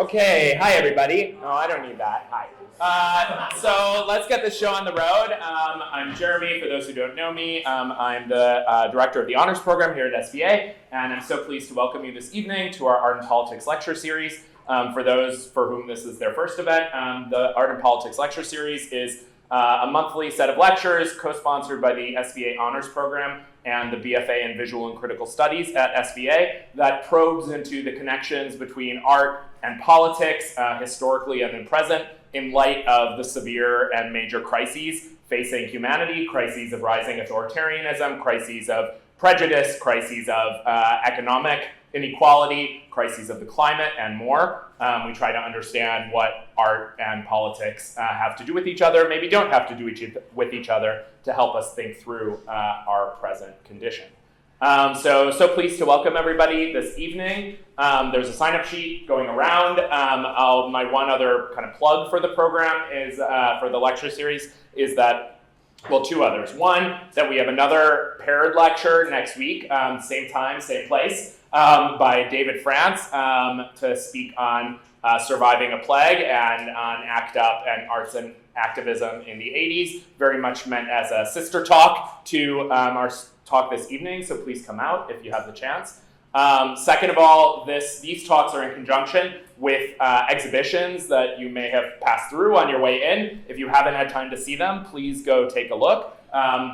Okay, hi everybody. Oh, I don't need that. Hi. So let's get this show on the road. I'm Jeremy, for those who don't know me. I'm the director of the honors program here at SVA, and I'm so pleased to welcome you this evening to our Art and Politics lecture series. For those for whom this is their first event, the Art and Politics lecture series is a monthly set of lectures co-sponsored by the SVA honors program and the BFA in Visual and Critical Studies at SVA that probes into the connections between art and politics, historically and in present, in light of the severe and major crises facing humanity, crises of rising authoritarianism, crises of prejudice, crises of economic inequality, crises of the climate, and more. We try to understand what art and politics have to do with each other, maybe don't have to do with each other, to help us think through our present condition. So pleased to welcome everybody this evening. There's a sign-up sheet going around. My one other kind of plug for the program is, for the lecture series, is that, well, two others. One, that we have another paired lecture next week, same time, same place, by David France, to speak on surviving a plague and on ACT UP and arts and activism in the 80s, very much meant as a sister talk to our talk this evening, so please come out if you have the chance. Second of all, these talks are in conjunction with exhibitions that you may have passed through on your way in. If you haven't had time to see them, please go take a look.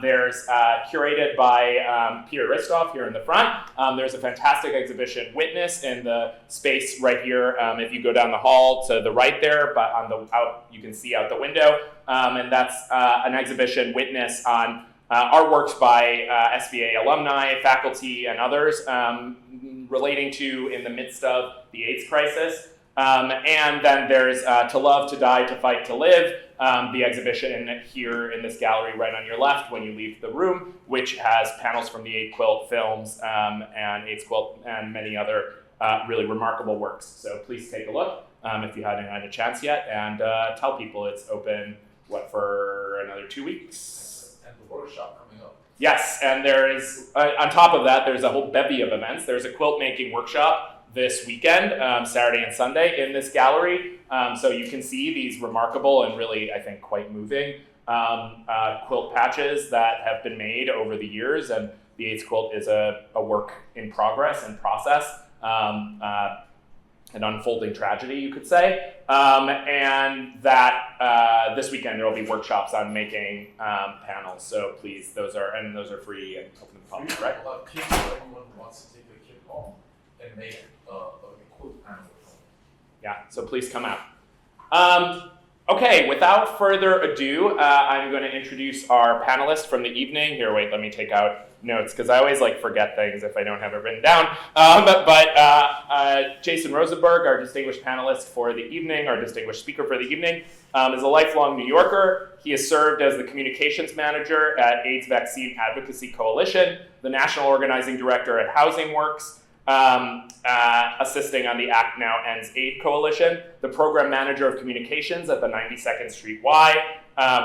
There's curated by Peter Ristoff here in the front. There's a fantastic exhibition, Witness, in the space right here. If you go down the hall to the right there, but you can see out the window. And that's an exhibition, Witness, on artworks by SVA alumni, faculty, and others relating to in the midst of the AIDS crisis. And then there's To Love, To Die, To Fight, To Live, the exhibition here in this gallery right on your left when you leave the room, which has panels from the AIDS Quilt films and AIDS Quilt and many other really remarkable works. So please take a look if you haven't had a chance yet, and tell people it's open, for another 2 weeks? Workshop coming up. Yes, and there is, on top of that, there's a whole bevy of events. There's a quilt making workshop this weekend, Saturday and Sunday, in this gallery. So you can see these remarkable and really, I think, quite moving quilt patches that have been made over the years. And the AIDS quilt is a work in progress and process. An unfolding tragedy, you could say, and that this weekend there will be workshops on making panels. So please, those are free and open to the public, right? Kids or anyone who wants to take a kid home and make a quilt panel. Yeah, so please come out. Okay, without further ado, I'm going to introduce our panelists from the evening. Here, wait, let me take out notes, because I always forget things if I don't have it written down. But Jason Rosenberg, our distinguished panelist for the evening, our distinguished speaker for the evening, is a lifelong New Yorker. He has served as the communications manager at AIDS Vaccine Advocacy Coalition, the national organizing director at Housing Works, assisting on the Act Now Ends AIDS Coalition, the program manager of communications at the 92nd Street Y,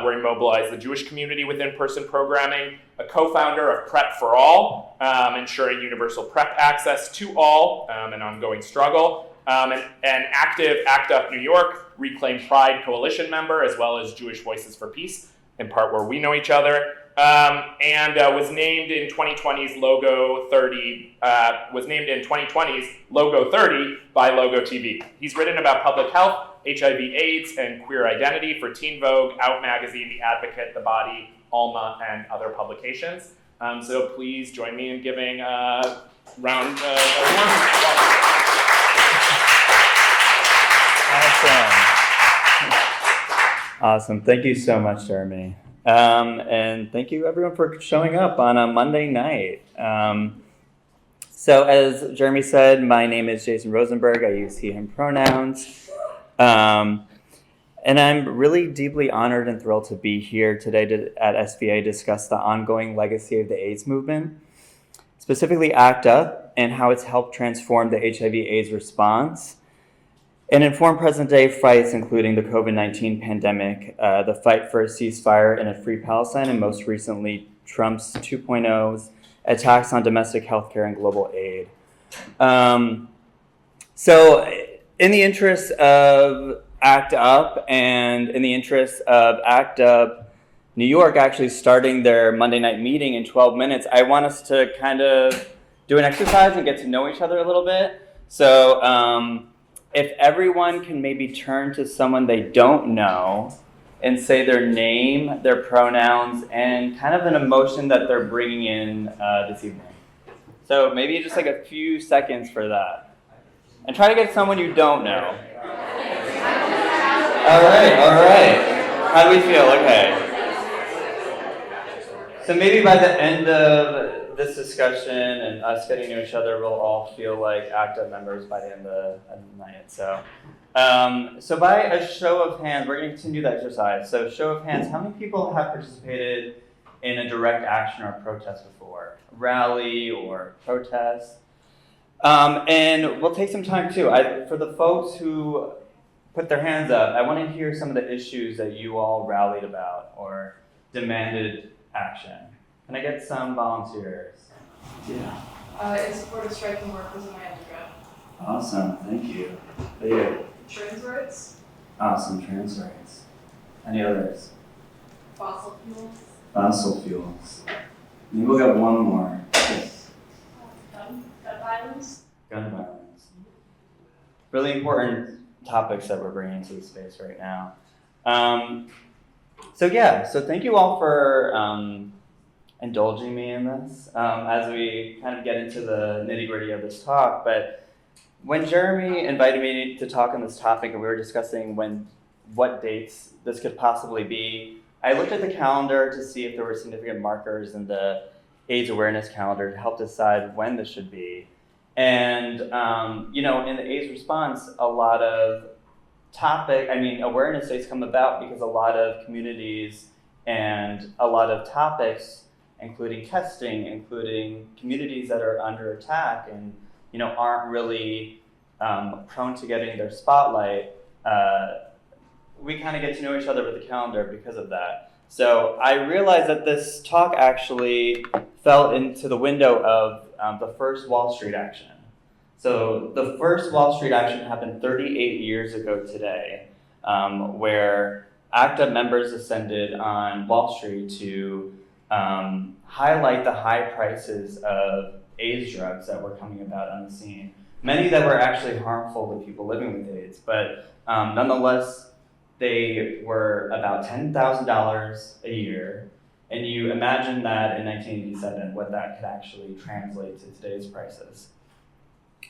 where he mobilized the Jewish community with in-person programming, a co-founder of Prep for All, ensuring universal PrEP access to all, an ongoing struggle, an active ACT UP New York Reclaim Pride Coalition member, as well as Jewish Voices for Peace, in part where we know each other, and was named in 2020's Logo 30, by Logo TV. He's written about public health, HIV/AIDS, and queer identity for Teen Vogue, Out Magazine, The Advocate, The Body, Alma, and other publications. So please join me in giving a round of applause. Awesome. Thank you so much, Jeremy. And thank you everyone for showing up on a Monday night. So as Jeremy said, my name is Jason Rosenberg. I use he, him pronouns. And I'm really deeply honored and thrilled to be here today at SVA to discuss the ongoing legacy of the AIDS movement, specifically ACT UP and how it's helped transform the HIV/AIDS response and inform present-day fights, including the COVID-19 pandemic, the fight for a ceasefire and a free Palestine, and most recently, Trump's 2.0's attacks on domestic healthcare and global aid. So in the interest of ACT UP and in the interest of ACT UP New York actually starting their Monday night meeting in 12 minutes, I want us to kind of do an exercise and get to know each other a little bit. So if everyone can maybe turn to someone they don't know and say their name, their pronouns, and kind of an emotion that they're bringing in this evening. So maybe just like a few seconds for that. And try to get someone you don't know. All right. How do we feel? Okay. So maybe by the end of this discussion and us getting to each other, we'll all feel like active members by the end of the night. So by a show of hands, we're going to continue that exercise. So show of hands, how many people have participated in a direct action or protest before? A rally or protest? And we'll take some time too. For the folks who put their hands up, I want to hear some of the issues that you all rallied about or demanded action. Can I get some volunteers? Yeah. In support of striking workers in my undergrad. Awesome, thank you. Thank you. Trans rights. Awesome, trans rights. Any others? Fossil fuels. Fossil fuels. Maybe we'll get one more. Yes. Gun violence. Gun violence. Really important topics that we're bringing into the space right now. So thank you all for indulging me in this as we kind of get into the nitty-gritty of this talk. But when Jeremy invited me to talk on this topic and we were discussing what dates this could possibly be, I looked at the calendar to see if there were significant markers in the AIDS awareness calendar to help decide when this should be. And in the AIDS response, a lot of awareness days come about because a lot of communities and a lot of topics, including testing, including communities that are under attack and aren't really prone to getting their spotlight, we kind of get to know each other with the calendar because of that. So I realized that this talk actually fell into the window of the first Wall Street action. So the first Wall Street action happened 38 years ago today, where ACT UP members ascended on Wall Street to highlight the high prices of AIDS drugs that were coming about on the scene. Many that were actually harmful to people living with AIDS, but nonetheless, they were about $10,000 a year. And you imagine that in 1987, what that could actually translate to today's prices.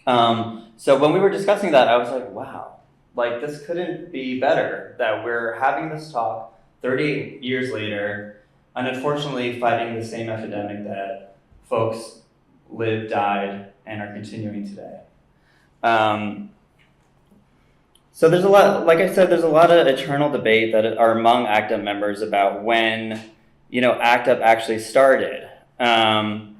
So when we were discussing that, I was like, wow, this couldn't be better that we're having this talk 30 years later, and unfortunately fighting the same epidemic that folks lived, died, and are continuing today. So there's a lot, like I said, there's a lot of eternal debate that are among ACT UP members about when, ACT UP actually started. Some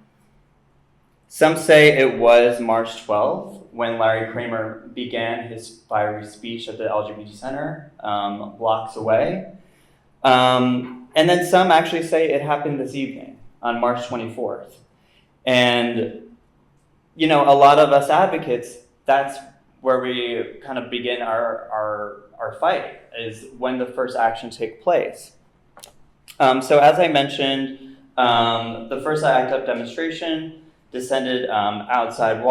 say it was March 12th when Larry Kramer began his fiery speech at the LGBT Center, blocks away. And then some actually say it happened this evening on March 24th. And, a lot of us advocates, that's where we kind of begin our fight, is when the first action take place. So as I mentioned, the first ACT UP demonstration descended outside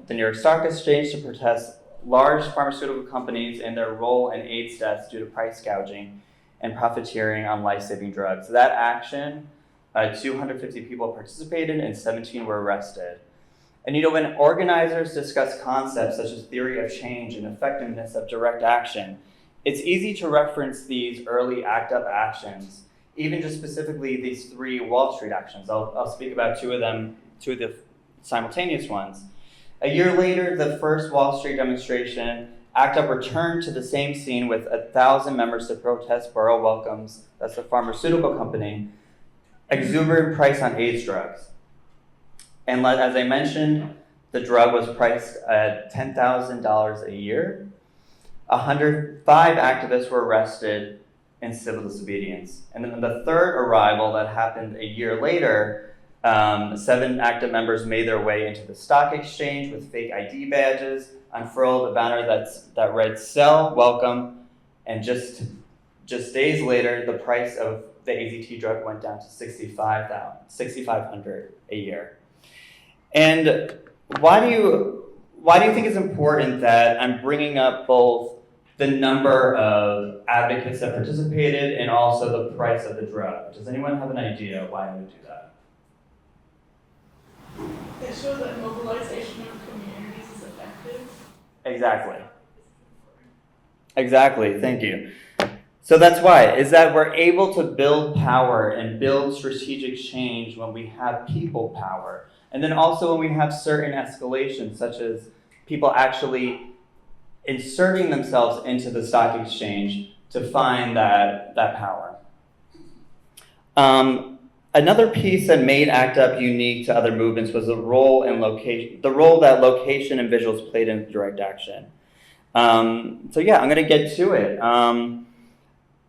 the New York Stock Exchange to protest large pharmaceutical companies and their role in AIDS deaths due to price gouging and profiteering on life-saving drugs. That action, 250 people participated and 17 were arrested. And when organizers discuss concepts such as theory of change and effectiveness of direct action, it's easy to reference these early ACT UP actions, even just specifically these 3 Wall Street actions. I'll speak about two of the simultaneous ones. A year later, the first Wall Street demonstration, ACT UP returned to the same scene with 1,000 members to protest Burroughs Wellcome's, that's a pharmaceutical company, exuberant price on AIDS drugs. And as I mentioned, the drug was priced at $10,000 a year. 105 activists were arrested in civil disobedience. And then the third arrival that happened a year later, 7 ACTA members made their way into the stock exchange with fake ID badges, unfurled a banner that read "Sell, Welcome," and just days later, the price of the AZT drug went down to $6,500 a year. And why do you think it's important that I'm bringing up both the number of advocates that participated and also the price of the drug? Does anyone have an idea why I would do that? It shows that mobilization of communities is effective. Exactly, thank you. So that's why, is that we're able to build power and build strategic change when we have people power. And then also when we have certain escalations, such as people actually inserting themselves into the stock exchange to find that power. Another piece that made ACT UP unique to other movements was the role that location and visuals played in direct action. So yeah, I'm gonna get to it.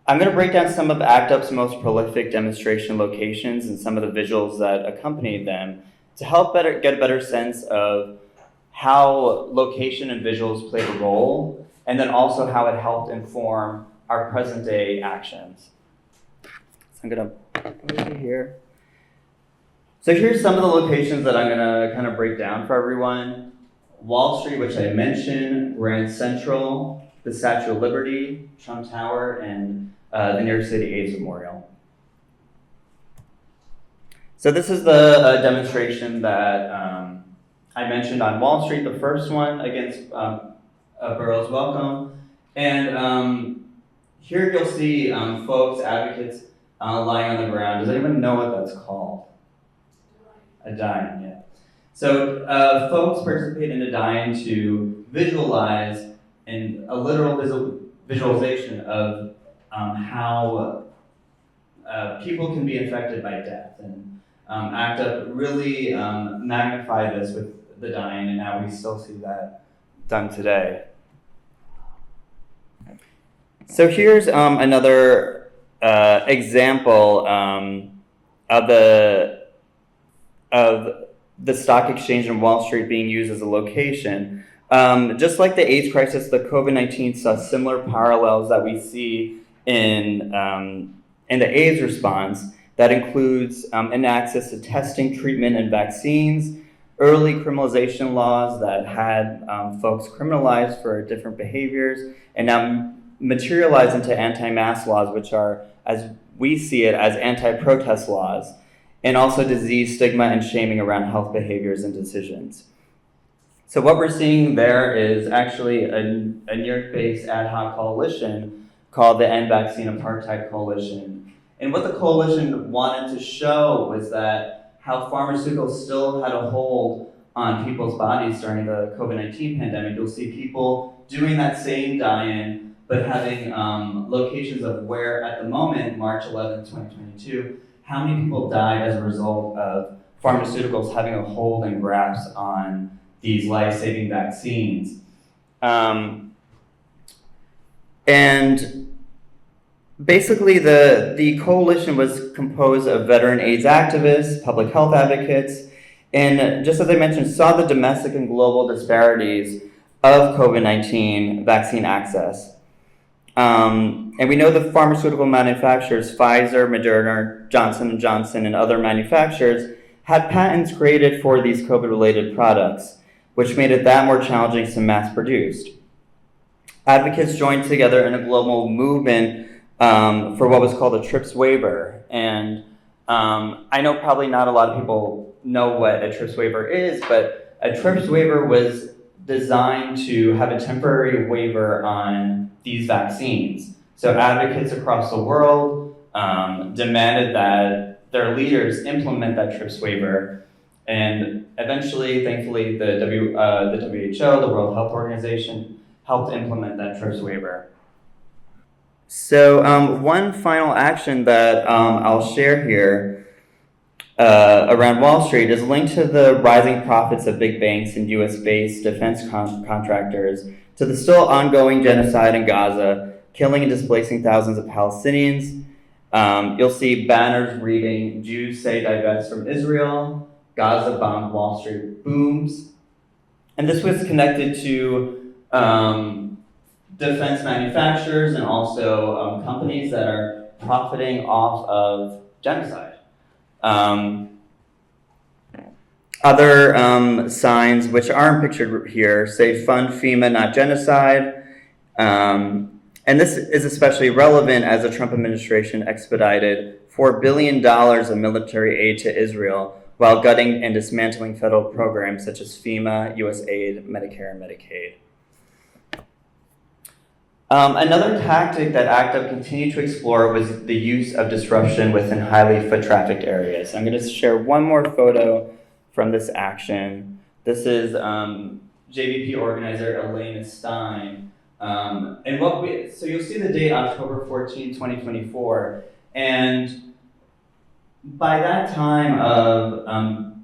I'm gonna break down some of ACT UP's most prolific demonstration locations and some of the visuals that accompanied them to help get a better sense of how location and visuals played a role, and then also how it helped inform our present day actions. So I'm gonna put it here. So here's some of the locations that I'm gonna kind of break down for everyone. Wall Street, which I mentioned, Grand Central, the Statue of Liberty, Trump Tower, and the New York City AIDS Memorial. So this is the demonstration that I mentioned on Wall Street, the first one against Borough's Welcome. And here you'll see folks, advocates, lying on the ground. Does anyone know what that's called? A dying, yeah. So folks participate in a dying to visualize in a literal visualization of how people can be affected by death. And ACT UP really magnified this with the dying, and now we still see that done today. So here's another example of the stock exchange in Wall Street being used as a location. Just like the AIDS crisis, the COVID-19 saw similar parallels that we see in the AIDS response. That includes inaccess to testing, treatment, and vaccines, early criminalization laws that had folks criminalized for different behaviors, and now materialize into anti-mask laws, which are, as we see it, as anti-protest laws, and also disease, stigma, and shaming around health behaviors and decisions. So what we're seeing there is actually a New York-based ad hoc coalition called the End Vaccine Apartheid Coalition. And what the coalition wanted to show was that how pharmaceuticals still had a hold on people's bodies during the COVID-19 pandemic. You'll see people doing that same die-in, but having locations of where, at the moment, March 11, 2022, how many people died as a result of pharmaceuticals having a hold and grasp on these life-saving vaccines. And basically, the coalition was composed of veteran AIDS activists, public health advocates, and just as I mentioned, saw the domestic and global disparities of COVID-19 vaccine access. And we know the pharmaceutical manufacturers, Pfizer, Moderna, Johnson & Johnson, and other manufacturers had patents created for these COVID-related products, which made it that more challenging to mass produce. Advocates joined together in a global movement for what was called a TRIPS waiver. And I know probably not a lot of people know what a TRIPS waiver is, but a TRIPS waiver was designed to have a temporary waiver on these vaccines. So advocates across the world demanded that their leaders implement that TRIPS waiver. And eventually, thankfully, the WHO, the World Health Organization, helped implement that TRIPS waiver. So one final action that I'll share here around Wall Street is linked to the rising profits of big banks and US-based defense contractors, to the still ongoing genocide in Gaza, killing and displacing thousands of Palestinians, You'll see banners reading, Jews say divest from Israel, Gaza bombed, Wall Street booms. And this was connected to defense manufacturers and also companies that are profiting off of genocide. Other signs, which aren't pictured here, say fund FEMA, not genocide. And this is especially relevant as the Trump administration expedited $4 billion of military aid to Israel while gutting and dismantling federal programs such as FEMA, USAID, Medicare, and Medicaid. Another tactic that ACT UP continued to explore was the use of disruption within highly foot-trafficked areas. I'm going to share one more photo from this action. This is JVP organizer Elena Stein. So you'll see the date October 14, 2024, and by that time of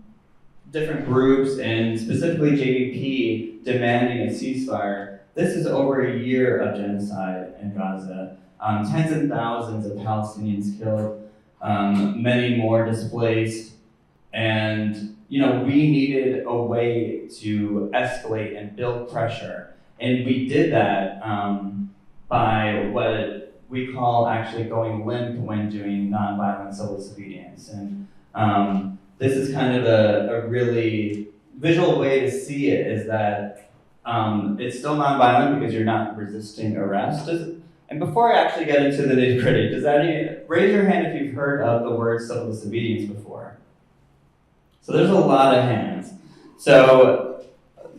different groups and specifically JVP demanding a ceasefire, this is over a year of genocide in Gaza. Tens of thousands of Palestinians killed, many more displaced, and we needed a way to escalate and build pressure. And we did that by what we call actually going limp when doing nonviolent civil disobedience. And this is kind of a really visual way to see it, is that it's still nonviolent because you're not resisting arrest. And before I actually get into the nitty-gritty, raise your hand if you've heard of the word civil disobedience before. So there's a lot of hands. So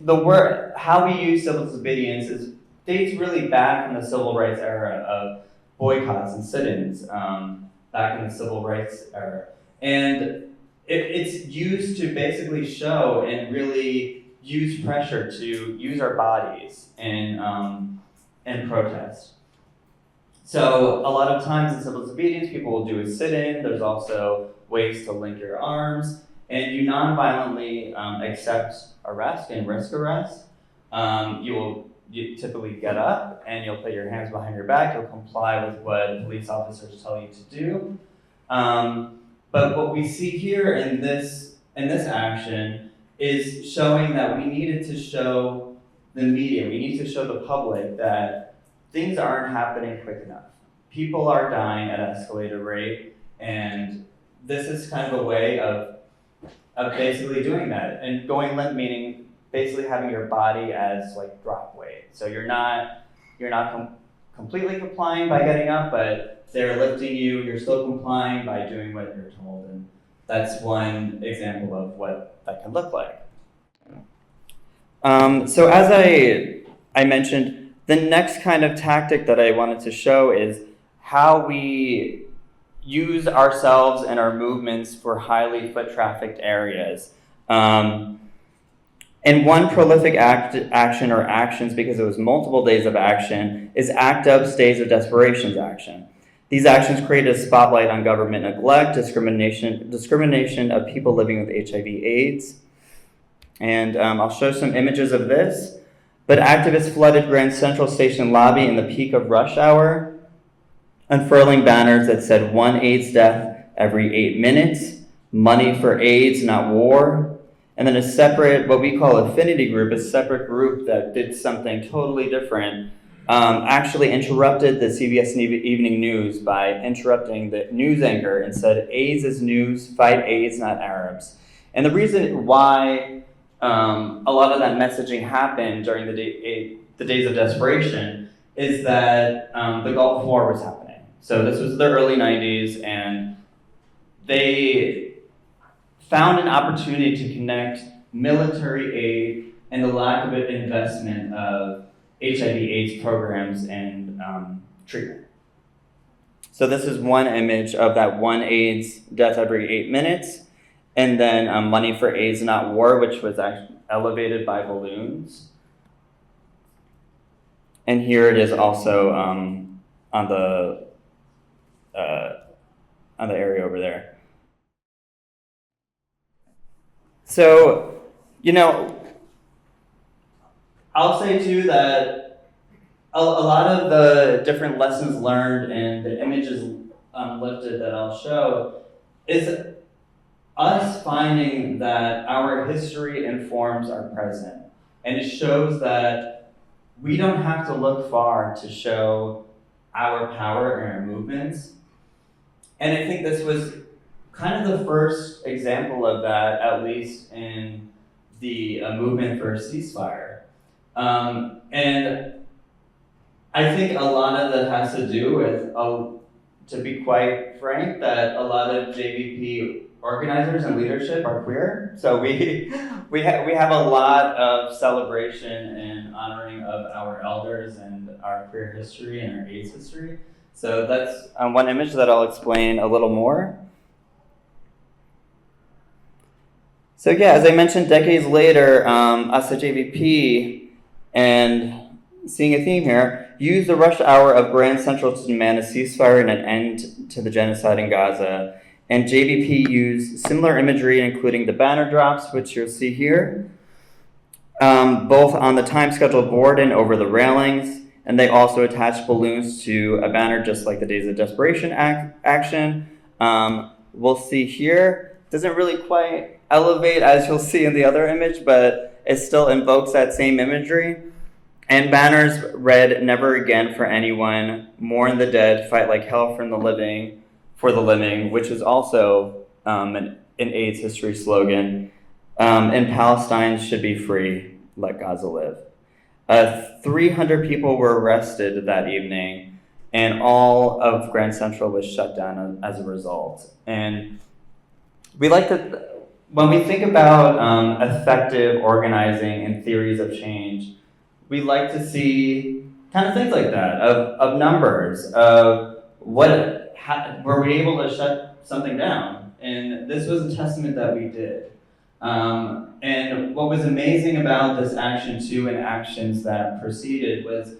the word, how we use civil disobedience dates really back from the civil rights era of boycotts and sit-ins, back in the civil rights era. And it's used to basically show and really use pressure to use our bodies in protest. So a lot of times in civil disobedience, people will do a sit-in. There's also ways to link your arms. And you non-violently accept arrest and risk arrest. You typically get up and you'll put your hands behind your back. You'll comply with what police officers tell you to do. But what we see here in this action is showing that we needed to show the media, we need to show the public that things aren't happening quick enough. People are dying at an escalated rate, and this is kind of a way of basically doing that. And going limp meaning basically having your body as like drop weight. So you're not completely complying by getting up, but they're lifting you. You're still complying by doing what you're told, and that's one example of what that can look like. So as I mentioned, the next kind of tactic that I wanted to show is how we use ourselves and our movements for highly foot-trafficked areas. And one prolific action or actions, because it was multiple days of action, is ACT UP's Days of Desperations action. These actions created a spotlight on government neglect, discrimination of people living with HIV/AIDS. And I'll show some images of this. But activists flooded Grand Central Station lobby in the peak of rush hour, unfurling banners that said 1 AIDS death every 8 minutes, money for AIDS, not war. And then a separate, what we call affinity group, a separate group that did something totally different, actually interrupted the CBS Evening News by interrupting the news anchor and said, AIDS is news, fight AIDS, not Arabs. And the reason why a lot of that messaging happened during the Days of Desperation is that the Gulf War was happening. So this was the early 90s, and they found an opportunity to connect military aid and the lack of investment of HIV/AIDS programs and treatment. So this is one image of that 1 AIDS death every 8 minutes, and then money for AIDS, not war, which was actually elevated by balloons. And here it is also on the area over there. So, I'll say too that a lot of the different lessons learned and the images lifted that I'll show is us finding that our history informs our present. And it shows that we don't have to look far to show our power and our movements. And I think this was kind of the first example of that, at least in the movement for a ceasefire. And I think a lot of that has to do with, to be quite frank, that a lot of JVP organizers and leadership are queer. So we have a lot of celebration and honoring of our elders and our queer history and our AIDS history. So that's one image that I'll explain a little more. So yeah, as I mentioned, decades later, us at JVP, and seeing a theme here, used the rush hour of Grand Central to demand a ceasefire and an end to the genocide in Gaza. And JVP used similar imagery, including the banner drops, which you'll see here, both on the time schedule board and over the railings. And they also attached balloons to a banner, just like the Days of Desperation action. We'll see here, doesn't really quite elevate as you'll see in the other image, but it still invokes that same imagery. And banners read, "Never again for anyone, mourn the dead, fight like hell for the living," which is also an AIDS history slogan. And Palestine should be free, let Gaza live. 300 people were arrested that evening, and all of Grand Central was shut down as a result. And we like to, when we think about effective organizing and theories of change, we like to see kind of things like that, of numbers, of were we able to shut something down? And this was a testament that we did. And what was amazing about this action too, and actions that preceded, was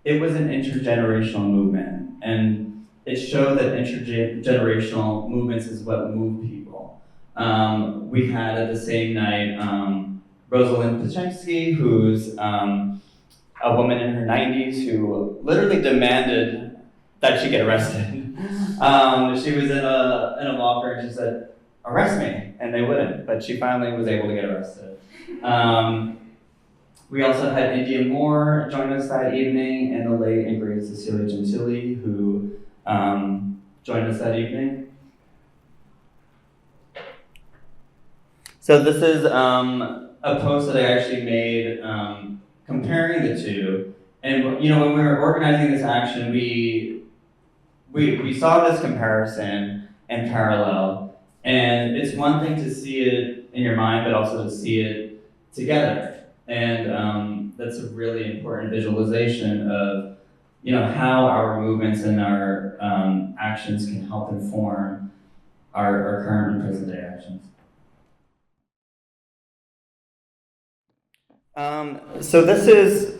it was an intergenerational movement. And it showed that intergenerational movements is what move people. We had at the same night Rosalind Paczynski, who's a woman in her 90s who literally demanded that she get arrested. She was in a walker and she said, "Arrest me," and they wouldn't, but she finally was able to get arrested. We also had India Moore join us that evening, and the late and great Cecilia Gentili, who joined us that evening. So this is a post that I actually made comparing the two. And when we were organizing this action, we saw this comparison and parallel. And it's one thing to see it in your mind, but also to see it together. And that's a really important visualization of how our movements and our actions can help inform our current and present day actions. So this is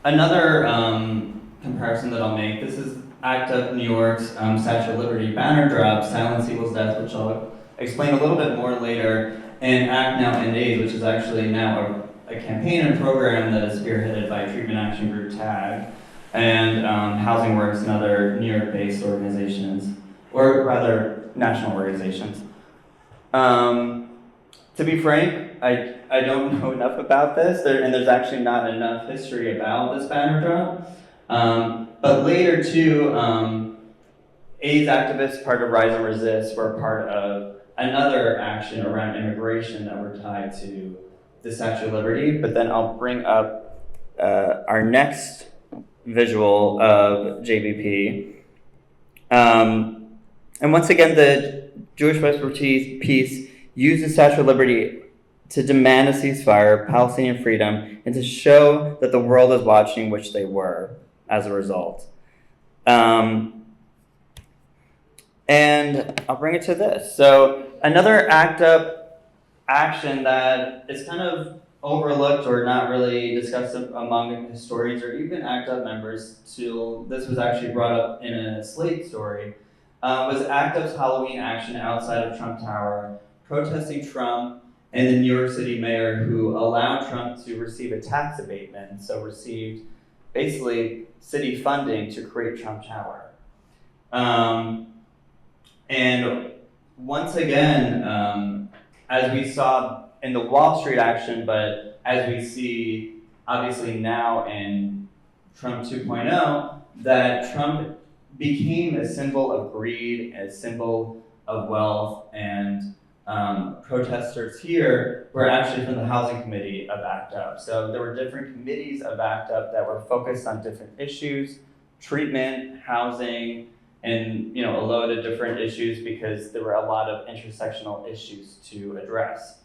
another comparison that I'll make. This is ACT UP New York's Statue of Liberty banner drop, Silence Equals Death, which I'll explain a little bit more later, and ACT Now End AIDS, which is actually now a campaign and program that is spearheaded by Treatment Action Group TAG and Housing Works and other New York-based organizations, or rather national organizations. To be frank, I don't know enough about this, and there's actually not enough history about this banner drop. But later too, AIDS activists, part of Rise and Resist, were part of another action around immigration that were tied to the Statue of Liberty. But then I'll bring up our next visual of JVP. And once again, the Jewish Voice for Peace used the Statue of Liberty to demand a ceasefire, Palestinian freedom, and to show that the world is watching, which they were as a result. And I'll bring it to this. So another ACT UP action that is kind of overlooked or not really discussed among historians or even ACT UP members till this was actually brought up in a Slate story, was ACT UP's Halloween action outside of Trump Tower, protesting Trump and the New York City mayor who allowed Trump to receive a tax abatement, so received basically city funding to create Trump Tower. And once again, as we saw in the Wall Street action, but as we see obviously now in Trump 2.0, that Trump became a symbol of greed, a symbol of wealth, and protesters here were actually from the Housing Committee of ACT UP. So there were different committees of ACT UP that were focused on different issues, treatment, housing, and a load of different issues because there were a lot of intersectional issues to address.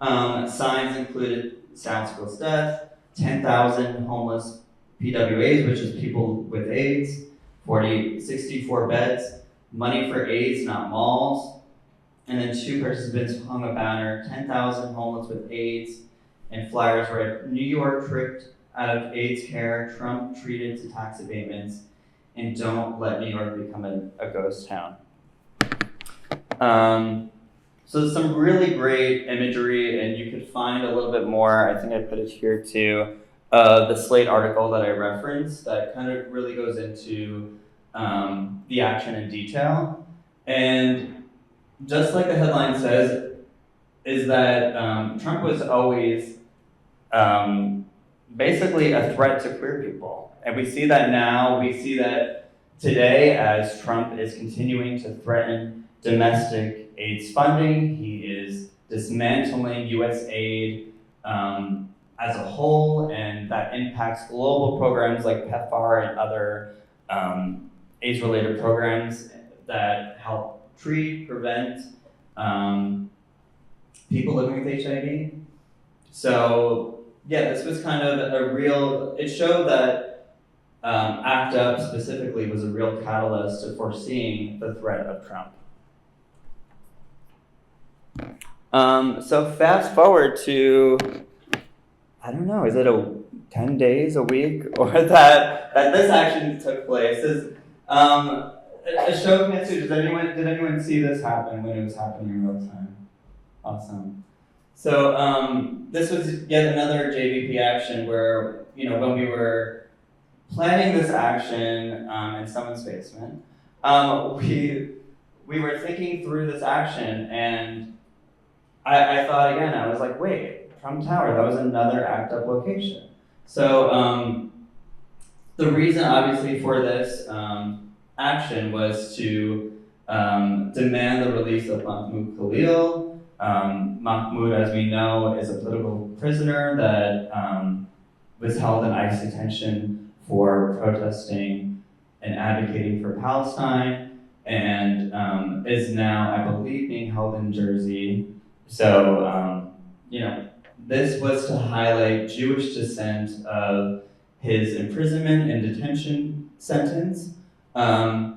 Signs included Sound School's death, 10,000 homeless PWAs, which is people with AIDS, 64 beds, money for AIDS, not malls, and then 2 participants hung a banner, 10,000 homeless with AIDS, and flyers read, New York tricked out of AIDS care, Trump treated to tax abatements, and don't let New York become a ghost town. So some really great imagery, and you could find a little bit more, I think I put it here too, the Slate article that I referenced that kind of really goes into the action in detail. And just like the headline says, is that Trump was always basically a threat to queer people. And we see that now, we see that today as Trump is continuing to threaten domestic AIDS funding. He is dismantling US aid as a whole, and that impacts global programs like PEPFAR and other AIDS-related programs that help treat, prevent people living with HIV. So yeah, this was kind of it showed that ACT UP specifically was a real catalyst to foreseeing the threat of Trump. So fast forward to, I don't know, is it 10 days, a week, or that this action took place? A show of hands too. Did anyone see this happen when it was happening in real time? Awesome. So this was yet another JVP action where, when we were planning this action in someone's basement, we were thinking through this action, and I thought again, I was like, wait, Trump Tower, that was another ACT UP location. So the reason obviously for this action was to demand the release of Mahmoud Khalil. Mahmoud, as we know, is a political prisoner that was held in ICE detention for protesting and advocating for Palestine, and is now, I believe, being held in Jersey. So, this was to highlight Jewish descent of his imprisonment and detention sentence. And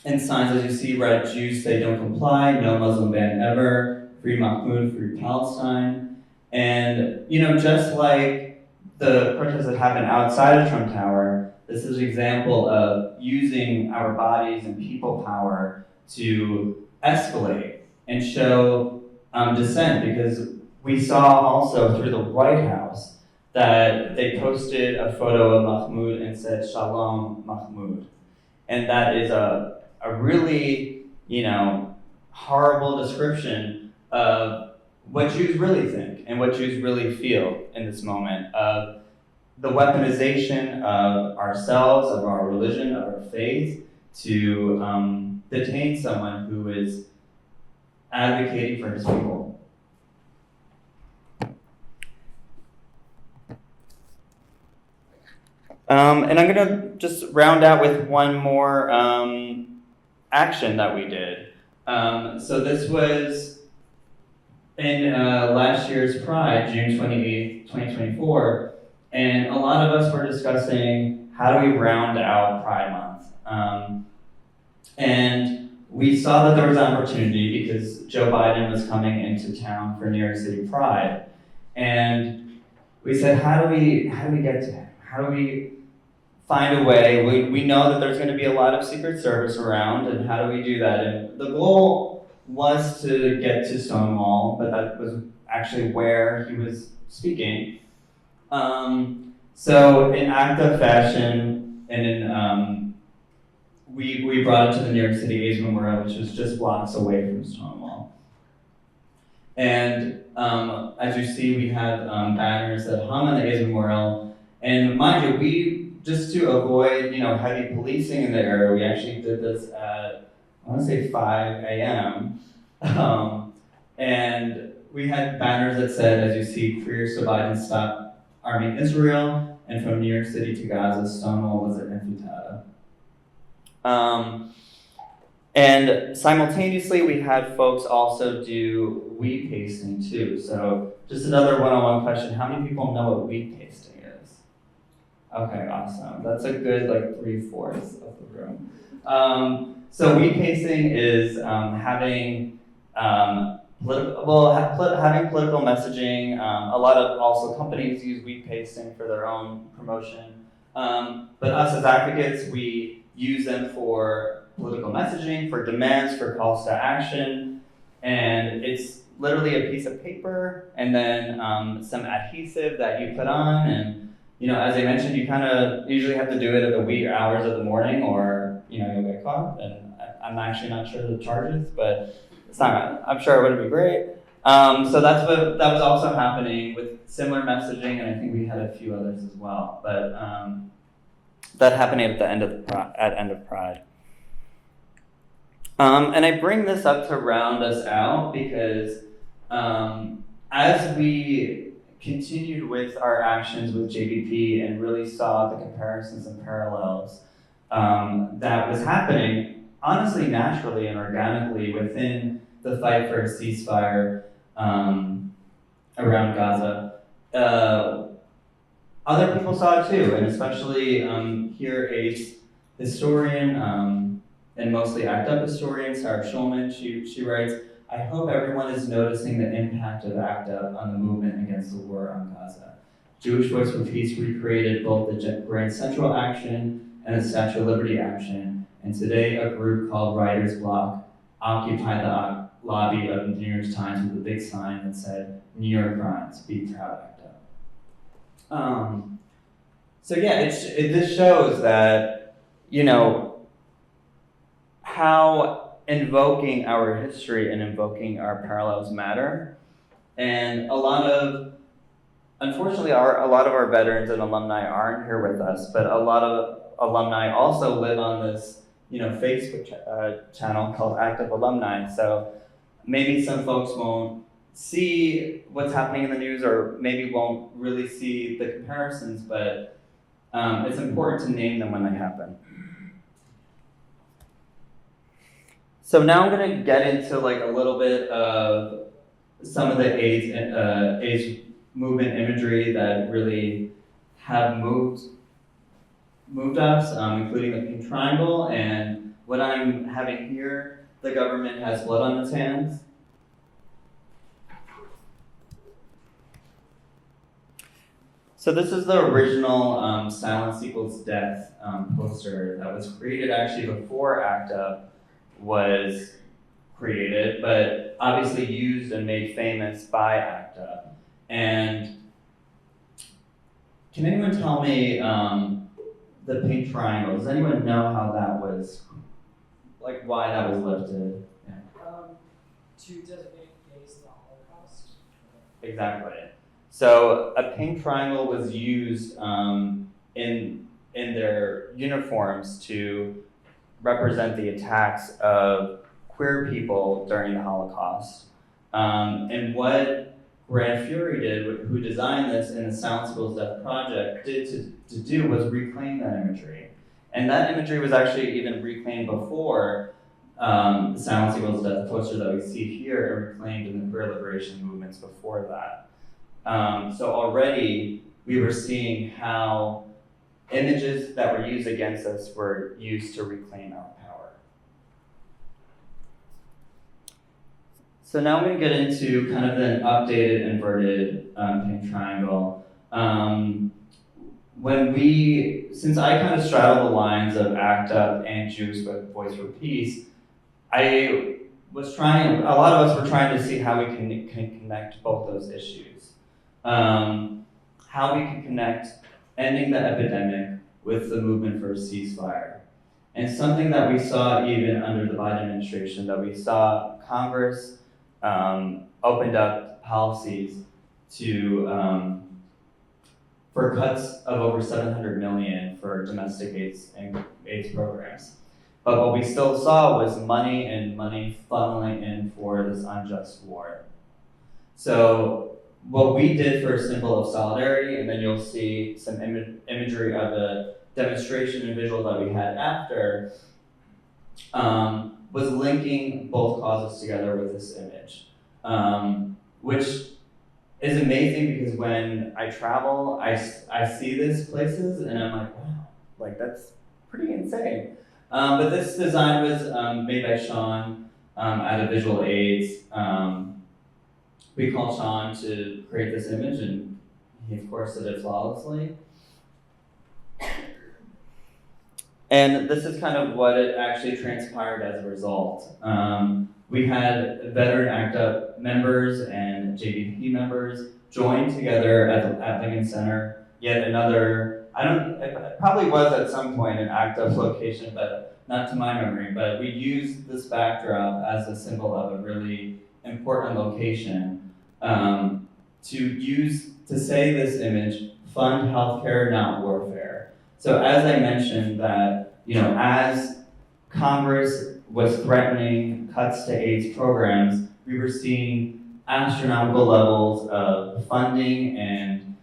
signs, as you see, read, Jews say don't comply, no Muslim ban ever, free Mahmoud, free Palestine. And, just like the protests that happened outside of Trump Tower, this is an example of using our bodies and people power to escalate and show dissent, because we saw also through the White House that they posted a photo of Mahmoud and said, Shalom Mahmoud. And that is a really, horrible description of what Jews really think and what Jews really feel in this moment of the weaponization of ourselves, of our religion, of our faith, to detain someone who is advocating for his people. And I'm going to just round out with one more action that we did. So this was in last year's Pride, June 28th, 2024, and a lot of us were discussing how do we round out Pride Month. And we saw that there was an opportunity because Joe Biden was coming into town for New York City Pride. And we said, how do we get to him? How do we find a way? We know that there's going to be a lot of Secret Service around, and how do we do that? And the goal was to get to Stonewall, but that was actually where he was speaking. So in ACT UP fashion, and in we brought it to the New York City AIDS Memorial, which was just blocks away from Stonewall. And as you see, we have banners that hung on the AIDS Memorial. And mind you, we, just to avoid, heavy policing in the area, we actually did this at, I want to say 5 a.m. And we had banners that said, as you see, "Free or Survive and Stop Arming Israel," and "From New York City to Gaza, Stonewall was an infiltrata." And simultaneously, we had folks also do weed pasting too. So just another one-on-one question: how many people know what weed pasting is? Okay, awesome. That's a good 3/4 of the room. So weed pasting is having having political messaging. A lot of also companies use weed pasting for their own promotion. But us as advocates, we use them for political messaging, for demands, for calls to action. And it's literally a piece of paper and then some adhesive that you put on. And, as I mentioned, you kind of usually have to do it at the wee hours of the morning or, you'll get caught. And I'm actually not sure the charges, but I'm sure it wouldn't be great. So that was also happening with similar messaging, and I think we had a few others as well. But that happening at the end of Pride. And I bring this up to round us out because as we continued with our actions with JBP and really saw the comparisons and parallels that was happening, honestly, naturally and organically within the fight for a ceasefire around Gaza, other people saw it too, and especially here a historian and mostly ACT UP historian, Sarah Schulman, she writes, "I hope everyone is noticing the impact of ACT UP on the movement against the war on Gaza. Jewish Voice for Peace recreated both the Grand Central Action and the Statue of Liberty Action, and today a group called Writer's Block occupied the lobby of the New York Times with a big sign that said, 'New York Crimes, be proud, ACT UP.'" So yeah, this shows that, how invoking our history and invoking our parallels matter. And unfortunately, a lot of our veterans and alumni aren't here with us, but a lot of alumni also live on this, Facebook channel called ACT UP Alumni. So maybe some folks won't see what's happening in the news or maybe won't really see the comparisons, but it's important to name them when they happen. So now I'm going to get into a little bit of some of the AIDS movement imagery that really have moved us, including the pink triangle. And what I'm having here, the government has blood on its hands. So this is the original Silence Equals Death poster that was created actually before ACT UP was created, but obviously used and made famous by ACT UP. And can anyone tell me the pink triangle? Does anyone know how that was, why that was lifted? Yeah. To designate gays in the Holocaust. Exactly. So a pink triangle was used in their uniforms to represent the attacks of queer people during the Holocaust. And what Grant Fury did, who designed this in the Silence Equals Death project, did to do was reclaim that imagery. And that imagery was actually even reclaimed before the Silence Equals Death poster that we see here, and reclaimed in the queer liberation movements before that. So already we were seeing how images that were used against us were used to reclaim our power. So now I'm going to get into kind of an updated inverted pink triangle. Since I kind of straddle the lines of ACT UP and Jewish Voice for Peace, a lot of us were trying to see how we can connect both those issues. How we can connect ending the epidemic with the movement for a ceasefire. And something that we saw even under the Biden administration, that we saw Congress opened up policies to for cuts of over $700 million for domestic AIDS programs. But what we still saw was money funneling in for this unjust war. So what we did for a symbol of solidarity, and then you'll see some imagery of the demonstration and visual that we had after, was linking both causes together with this image, which is amazing because when I travel, I see these places and I'm like, wow, like that's pretty insane. But this design was made by Sean out of Visual Aids. We called Sean to create this image, and he of course did it flawlessly. And this is kind of what it actually transpired as a result. We had veteran ACT UP members and JVP members join together at Lincoln Center. Yet another, it probably was at some point an ACT UP location, but not to my memory, but we used this backdrop as a symbol of a really important location to say this image, fund healthcare, not warfare. So as I mentioned that, as Congress was threatening cuts to AIDS programs, we were seeing astronomical levels of funding and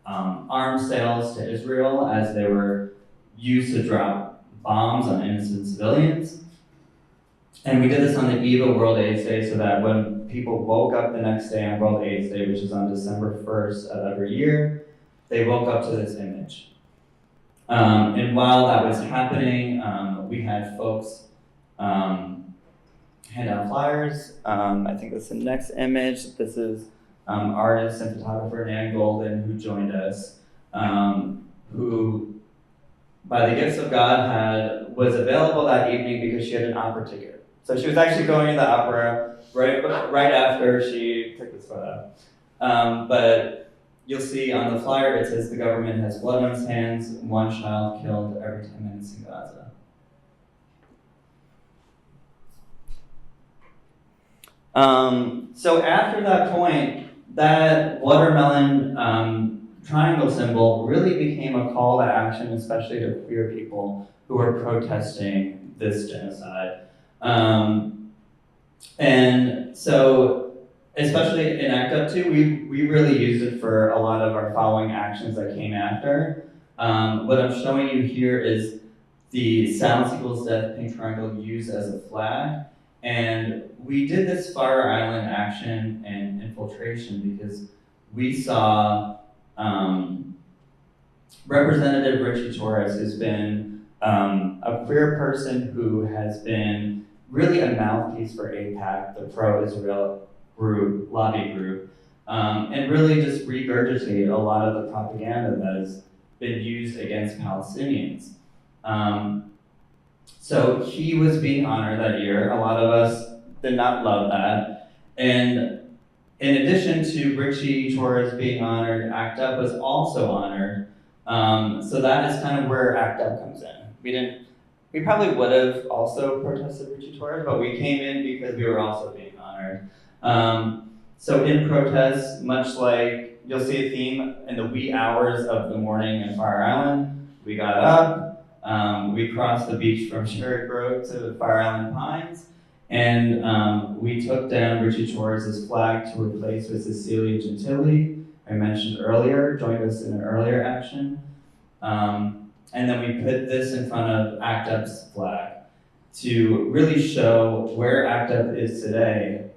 arms sales to Israel as they were used to drop bombs on innocent civilians. And we did this on the eve of World AIDS Day so that when people woke up the next day on World AIDS Day, which is on December 1st of every year, they woke up to this image. And while that was happening, we had folks hand out flyers. I think that's the next image. This is artist and photographer Nan Golden, who joined us, who, by the gifts of God, was available that evening because she had an opera ticket. So she was actually going to the opera right after she took this photo. But you'll see on the flyer it says the government has blood on its hands, one child killed every 10 minutes in Gaza. So after that point, that watermelon triangle symbol really became a call to action, especially to queer people who were protesting this genocide. And so, especially in ACT UP 2, we really used it for a lot of our following actions that came after. What I'm showing you here is the Silence Equals Death pink triangle used as a flag. And we did this Fire Island action and infiltration because we saw Representative Richie Torres, who's been a queer person who has been really a mouthpiece for AIPAC, the pro-Israel lobby group, and really just regurgitate a lot of the propaganda that has been used against Palestinians. So he was being honored that year. A lot of us did not love that. And in addition to Richie Torres being honored, ACT UP was also honored. So that is kind of where ACT UP comes in. We probably would have also protested Richie Torres, but we came in because we were also being honored. So in protest, much like you'll see a theme in the wee hours of the morning in Fire Island, we got up, we crossed the beach from Sherry Grove to Fire Island Pines, and we took down Richie Torres' flag to replace with Cecilia Gentili, I mentioned earlier, joined us in an earlier action. And then we put this in front of ACT UP's flag to really show where ACT UP is today.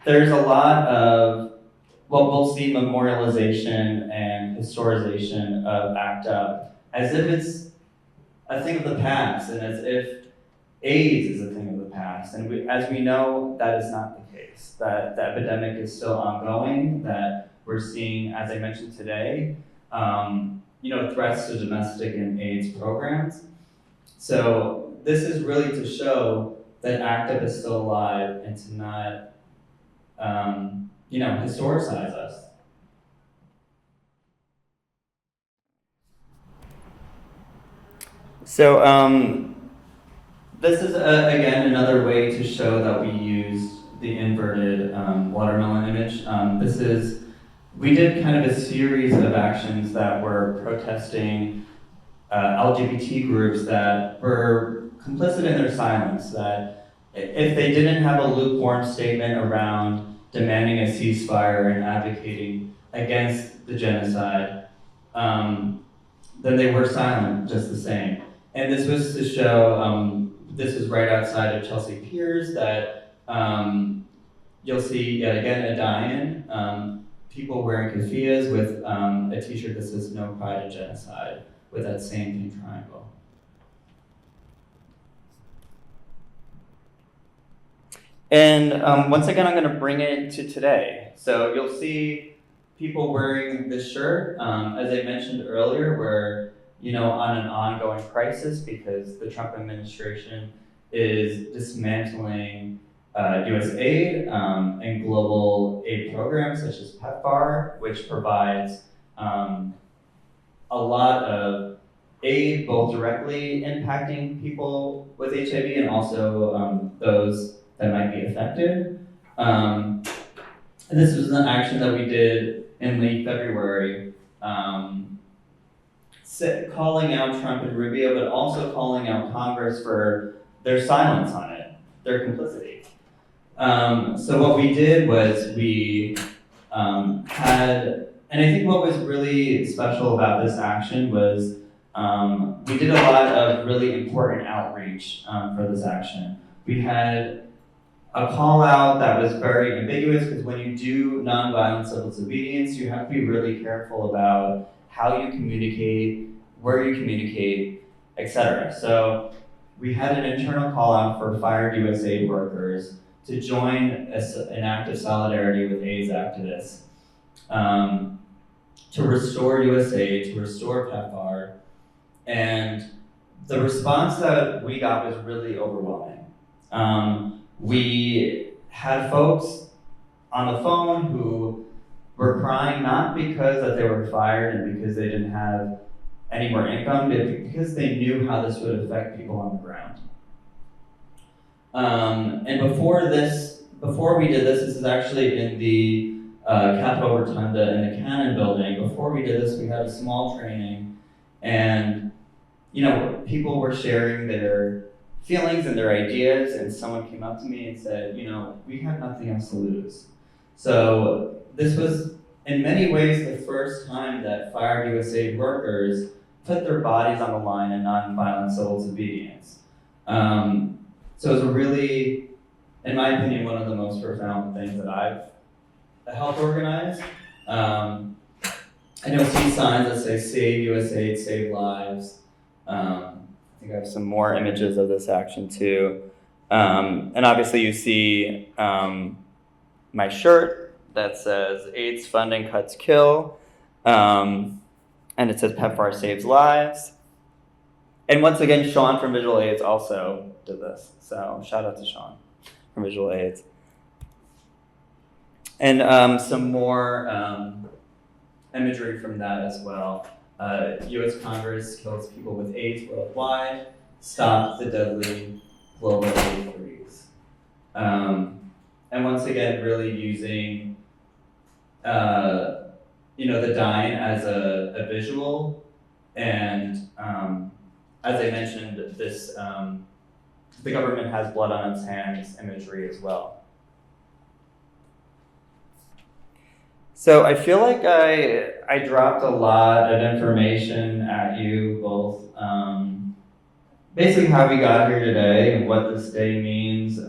There's a lot of what we'll see memorialization and historization of ACT UP as if it's a thing of the past and as if AIDS is a thing of the past. And as we know, that is not the case. That the epidemic is still ongoing, that we're seeing, as I mentioned today, threats to domestic and AIDS programs. So this is really to show that ACT UP is still alive and to not, historicize us. So this is again another way to show that we used the inverted watermelon image. We did kind of a series of actions that were protesting LGBT groups that were complicit in their silence, that if they didn't have a lukewarm statement around demanding a ceasefire and advocating against the genocide, then they were silent just the same. And this was to show, this was right outside of Chelsea Piers, that you'll see, yet again, a die-in, people wearing keffiyehs with a t-shirt that says "No Pride in Genocide" with that same pink triangle. And once again, I'm going to bring it to today. So you'll see people wearing this shirt, as I mentioned earlier, we're on an ongoing crisis because the Trump administration is dismantling U.S. aid and global aid programs such as PEPFAR, which provides a lot of aid, both directly impacting people with HIV and also those that might be affected. And this was an action that we did in late February, calling out Trump and Rubio, but also calling out Congress for their silence on it, their complicity. So what we did was we had, and I think what was really special about this action was we did a lot of really important outreach for this action. We had a call out that was very ambiguous because when you do nonviolent civil disobedience, you have to be really careful about how you communicate, where you communicate, etc. So we had an internal call out for fired USAID workers to join an act of solidarity with AIDS activists, to restore USAID, to restore PEPFAR, and the response that we got was really overwhelming. We had folks on the phone who were crying not because that they were fired and because they didn't have any more income, but because they knew how this would affect people on the ground. And before we did this is actually in the Capitol Rotunda in the Cannon building. Before we did this, we had a small training, and people were sharing their feelings and their ideas, and someone came up to me and said, we have nothing else to lose. So this was, in many ways, the first time that fired USAID workers put their bodies on the line in nonviolent civil disobedience. So it was a really, in my opinion, one of the most profound things that I've helped organize. And you'll see signs that say "Save USAID, Save Lives." I think I have some more images of this action too. And obviously you see my shirt that says "AIDS funding cuts kill," and it says "PEPFAR saves lives." And once again, Sean from Visual AIDS also did this. So shout out to Sean from Visual AIDS. And some more imagery from that as well. U.S. Congress kills people with AIDS worldwide. Stop the deadly global AIDS freeze. And once again, really using, the dying as a visual, and as I mentioned, this the government has blood on its hands imagery as well. So I feel like I dropped a lot of information at you both. Basically how we got here today and what this day means,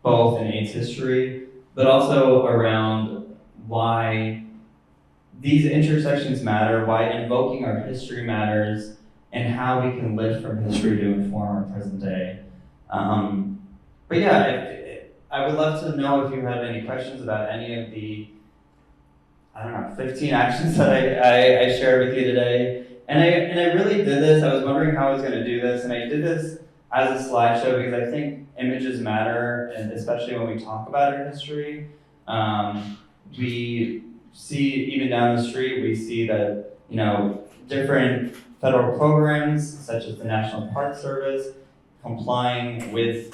both in AIDS history, but also around why these intersections matter, why invoking our history matters, and how we can live from history to inform our present day. But yeah, I would love to know if you have any questions about any of the 15 actions that I shared with you today. And I really did this, I was wondering how I was gonna do this, and I did this as a slideshow because I think images matter, and especially when we talk about our history. We see, even down the street, we see that, different federal programs, such as the National Park Service, complying with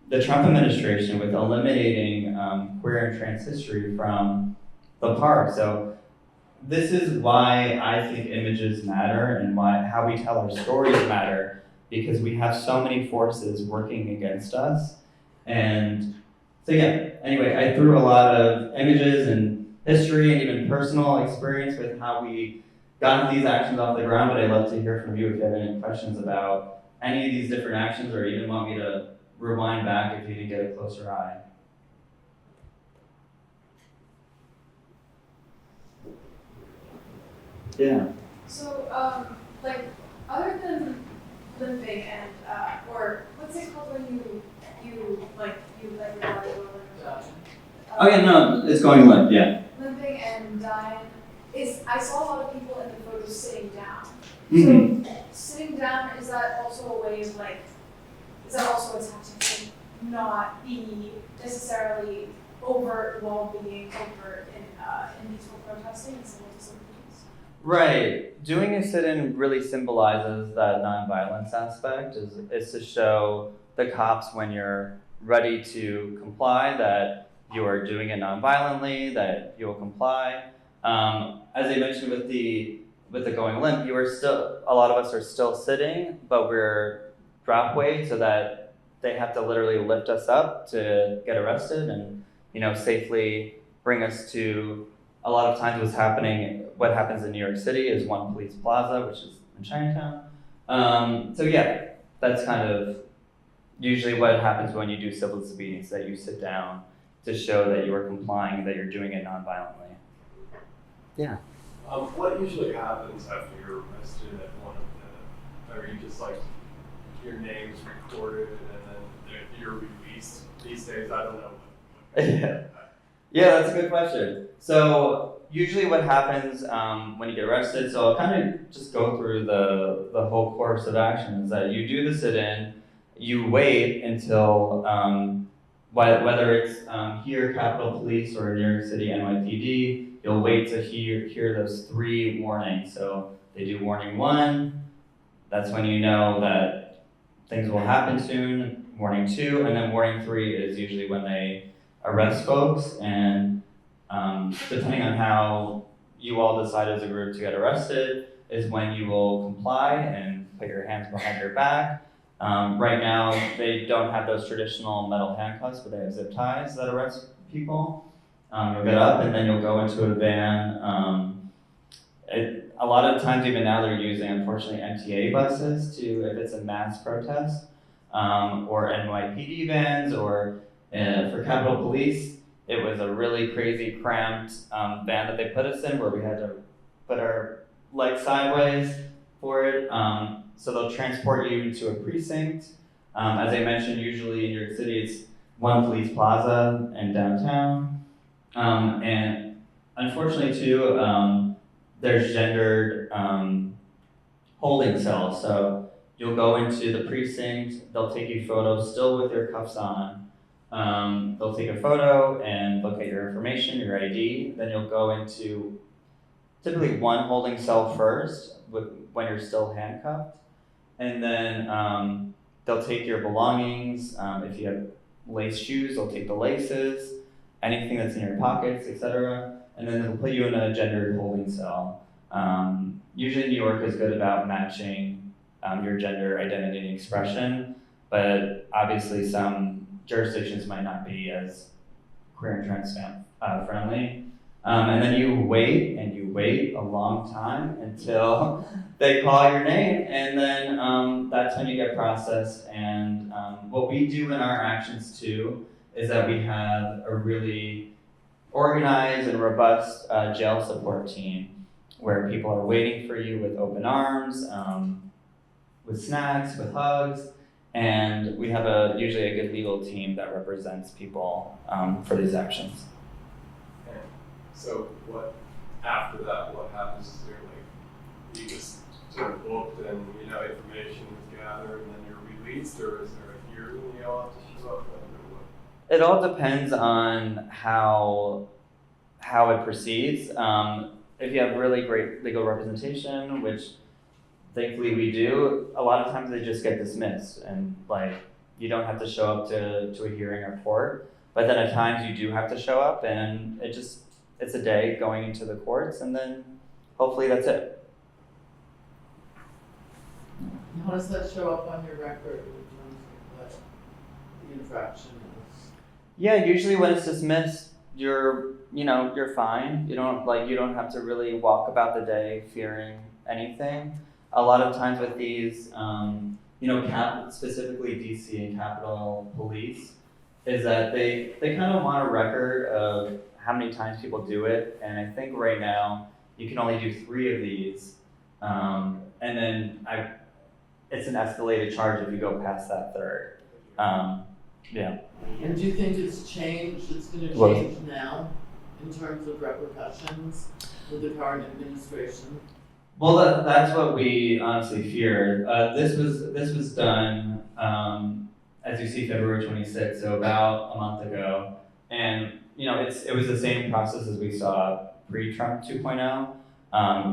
the Trump administration with eliminating queer and trans history from the park. So this is why I think images matter and why how we tell our stories matter, because we have so many forces working against us. And so yeah, anyway, I threw a lot of images and history and even personal experience with how we got these actions off the ground, but I'd love to hear from you if you have any questions about any of these different actions, or even want me to rewind back if you didn't get a closer eye. Yeah. So, like, other than limping and, or what's it called when you let your body go limp? Oh yeah, no, it's going limp, yeah. Limping and dying I saw a lot of people in the photos sitting down. Mhm. So, sitting down, is that also a way of is that also a tactic to not be necessarily overt while being overt in peaceful protesting and civil disobedience? Right. Doing a sit-in really symbolizes that nonviolence aspect, is to show the cops when you're ready to comply that you are doing it nonviolently, that you will comply. As I mentioned with the going limp, a lot of us are still sitting, but we're drop weight so that they have to literally lift us up to get arrested and, safely bring us to. A lot of times what happens in New York City is One Police Plaza, which is in Chinatown. So yeah, that's kind of usually what happens when you do civil disobedience, that you sit down to show that you are complying, that you're doing it nonviolently. Yeah. What usually happens after you're arrested at one of are you just like your name's recorded and then you're released these days? I don't know. Yeah, that's a good question. So usually what happens when you get arrested, so I'll kind of just go through the whole course of action, is that you do the sit-in, you wait until, whether it's here, Capitol Police, or New York City, NYPD, you'll wait to hear those 3 warnings. So they do warning 1, that's when you know that things will happen soon, warning 2, and then warning 3 is usually when they arrest folks, and depending on how you all decide as a group to get arrested is when you will comply and put your hands behind your back. Right now, they don't have those traditional metal handcuffs, but they have zip ties that arrest people. You'll get up and then you'll go into a van. A lot of times, even now, they're using, unfortunately, MTA buses if it's a mass protest, or NYPD vans, or for Capitol Police, it was a really crazy cramped van that they put us in where we had to put our legs sideways for it. So they'll transport you to a precinct. As I mentioned, usually in New York City, it's One Police Plaza in downtown. And unfortunately too, there's gendered holding cells. So you'll go into the precinct, they'll take you photos still with your cuffs on. They'll take a photo and look at your information, your ID. Then you'll go into typically one holding cell first when you're still handcuffed. And then they'll take your belongings. If you have lace shoes, they'll take the laces, anything that's in your pockets, etc. And then they'll put you in a gendered holding cell. Usually New York is good about matching your gender identity and expression, but obviously some jurisdictions might not be as queer and trans friendly. And then you wait a long time until they call your name, and then that's when you get processed. And what we do in our actions too is that we have a really organized and robust jail support team where people are waiting for you with open arms, with snacks, with hugs. And we have usually a good legal team that represents people for these actions. And so after that, what happens is you just sort of booked and information is gathered and then you're released, or is there a hearing you all have to show up at? It all depends on how it proceeds. if you have really great legal representation, which thankfully we do, a lot of times they just get dismissed and like you don't have to show up to a hearing or court. But then at times you do have to show up and it's a day going into the courts and then hopefully that's it. How does that show up on your record in terms of what the infraction is? Yeah, usually when it's dismissed, you're fine. You don't have to really walk about the day fearing anything. A lot of times with these, specifically DC and Capitol Police, is that they kind of want a record of how many times people do it. And I think right now you can only do 3 of these. And then it's an escalated charge if you go past that 3rd. Yeah. And do you think it's changed, it's gonna Well- change now in terms of repercussions with the current administration? Well, that's what we honestly fear. This was done, as you see, February 26th, so about a month ago, and it was the same process as we saw pre-Trump 2.0.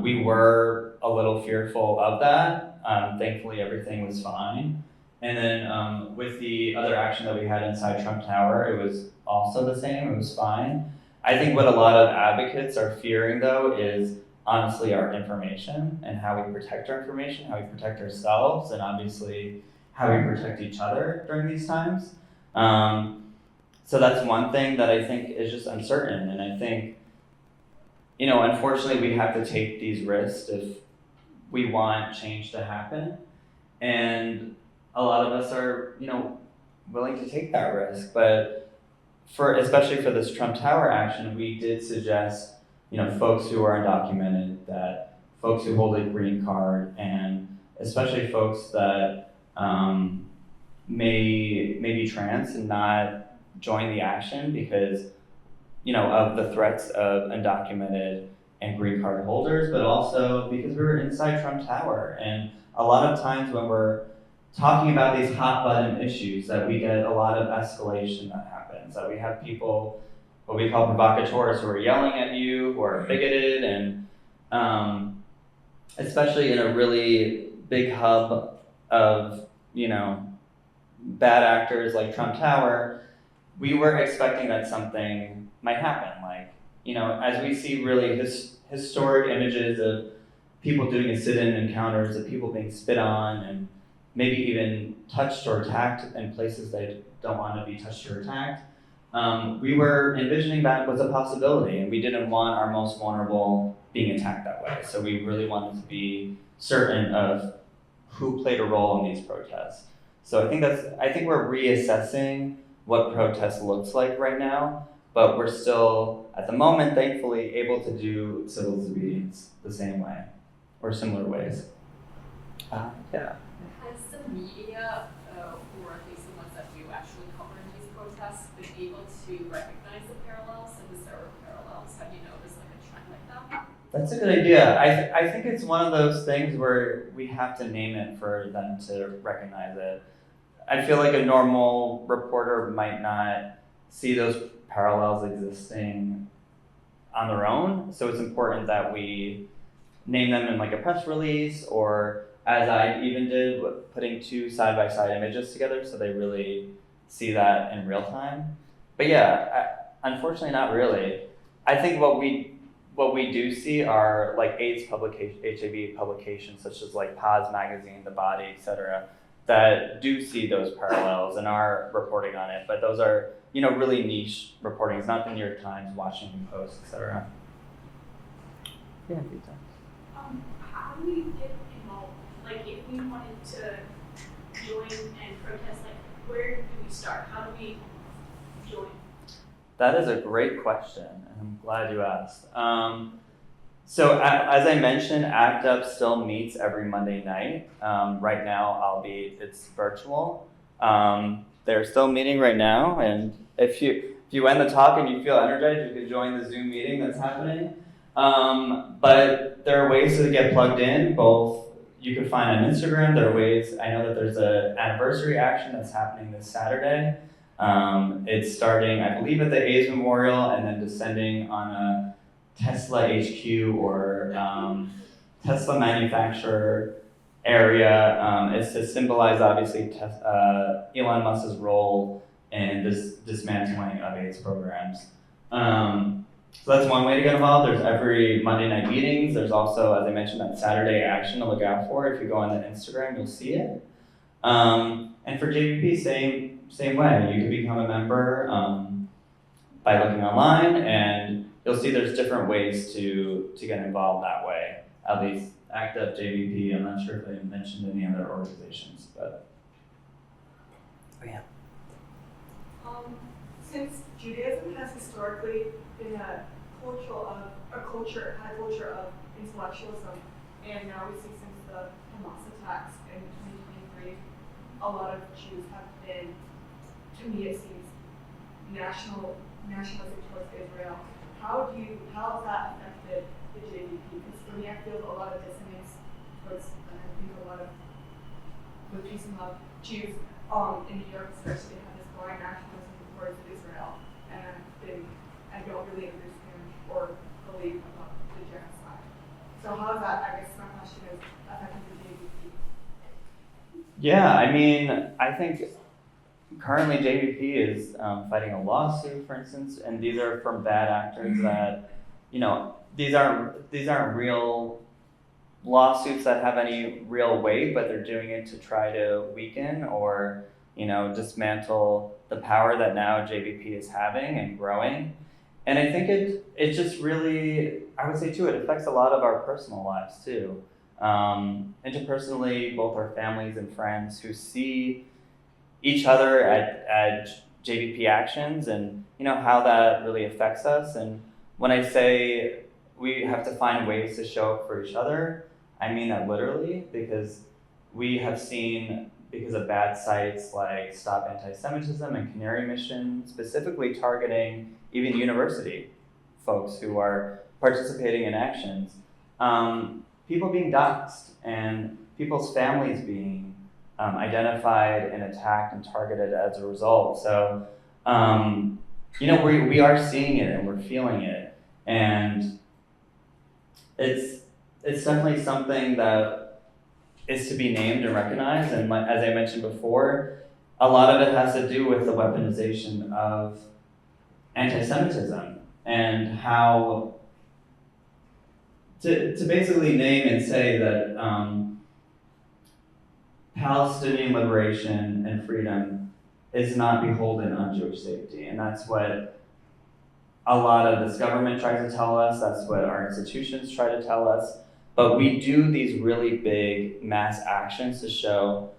We were a little fearful of that. Thankfully, everything was fine. And then with the other action that we had inside Trump Tower, it was also the same. It was fine. I think what a lot of advocates are fearing, though, is honestly our information and how we protect our information, how we protect ourselves, and obviously how we protect each other during these times. So that's one thing that I think is just uncertain. And I think, unfortunately, we have to take these risks if we want change to happen. And a lot of us are, willing to take that risk. But especially for this Trump Tower action, we did suggest, folks who are undocumented, that folks who hold a green card, and especially folks that may be trans and not join the action because, of the threats of undocumented and green card holders, but also because we were inside Trump Tower. And a lot of times when we're talking about these hot button issues, that we get a lot of escalation that happens, that we have people, what we call provocateurs, who are yelling at you, who are bigoted, and especially in a really big hub of, bad actors like Trump Tower, we were expecting that something might happen. As we see really historic images of people doing a sit-in encounters, of people being spit on and maybe even touched or attacked in places they don't want to be touched or attacked, we were envisioning that was a possibility, and we didn't want our most vulnerable being attacked that way. So we really wanted to be certain of who played a role in these protests. So I think we're reassessing what protest looks like right now, but we're still, at the moment, thankfully, able to do civil disobedience the same way, or similar ways. Yeah. Has the media, or at least the ones that do actually cover these protests, been able to recognize the parallels? And is there parallels? Have you noticed a trend like that? That's a good idea. I think it's one of those things where we have to name it for them to recognize it. I feel like a normal reporter might not see those parallels existing on their own, so it's important that we name them in a press release, or as I even did, putting 2 side-by-side images together so they really see that in real time. But yeah, unfortunately not really. I think what we do see are AIDS publication, HIV publications such as Paz Magazine, The Body, etc., that do see those parallels and are reporting on it. But those are, really niche reportings, not the New York Times, Washington Post, etc. Yeah, good time. How do we get involved? If we wanted to join and protest, where do we start? How do we join? That is a great question, and I'm glad you asked. So as I mentioned, ACT UP still meets every Monday night. Right now, it's virtual. They're still meeting right now, and if you end the talk and you feel energized, you can join the Zoom meeting that's happening. But there are ways to get plugged in. Both you can find on Instagram. There are ways. I know that there's an anniversary action that's happening this Saturday. It's starting, I believe, at the A's Memorial and then descending on Tesla HQ or Tesla manufacturer area. It's to symbolize, obviously, Elon Musk's role in this dismantling of AIDS programs. So that's one way to get involved. There's every Monday night meetings. There's also, as I mentioned, that Saturday action to look out for. If you go on the Instagram, you'll see it. And for JVP, same way. You can become a member by looking online, and you'll see there's different ways to get involved that way. At least ACT UP, JVP. I'm not sure if I mentioned any other organizations, but Since Judaism has historically been a high culture of intellectualism, and now we see since the Hamas attacks in 2023, a lot of Jews have been, to me it seems, nationalism towards Israel. How has that affected the JVP? Because for me, I feel a lot of dissonance towards, and I think a lot of, with peace and love, Jews in New York especially have this blind nationalism towards Israel, and I don't really understand or believe about the genocide. So how is that, I guess my question is, affecting the JVP? yeah, I mean, I think currently JVP is fighting a lawsuit, for instance, and these are from bad actors that, these aren't real lawsuits that have any real weight, but they're doing it to try to weaken or, dismantle the power that now JVP is having and growing. And I think it just really, I would say too, it affects a lot of our personal lives too. Interpersonally, both our families and friends who see each other at JVP actions and how that really affects us. And when I say we have to find ways to show up for each other, I mean that literally, because we have seen, because of bad sites like Stop Anti-Semitism and Canary Mission, specifically targeting even university folks who are participating in actions, people being doxxed and people's families being identified and attacked and targeted as a result. So, we are seeing it and we're feeling it. And it's definitely something that is to be named and recognized. And as I mentioned before, a lot of it has to do with the weaponization of anti-Semitism and how to basically name and say that Palestinian liberation and freedom is not beholden on Jewish safety. And that's what a lot of this government tries to tell us. That's what our institutions try to tell us. But we do these really big mass actions to show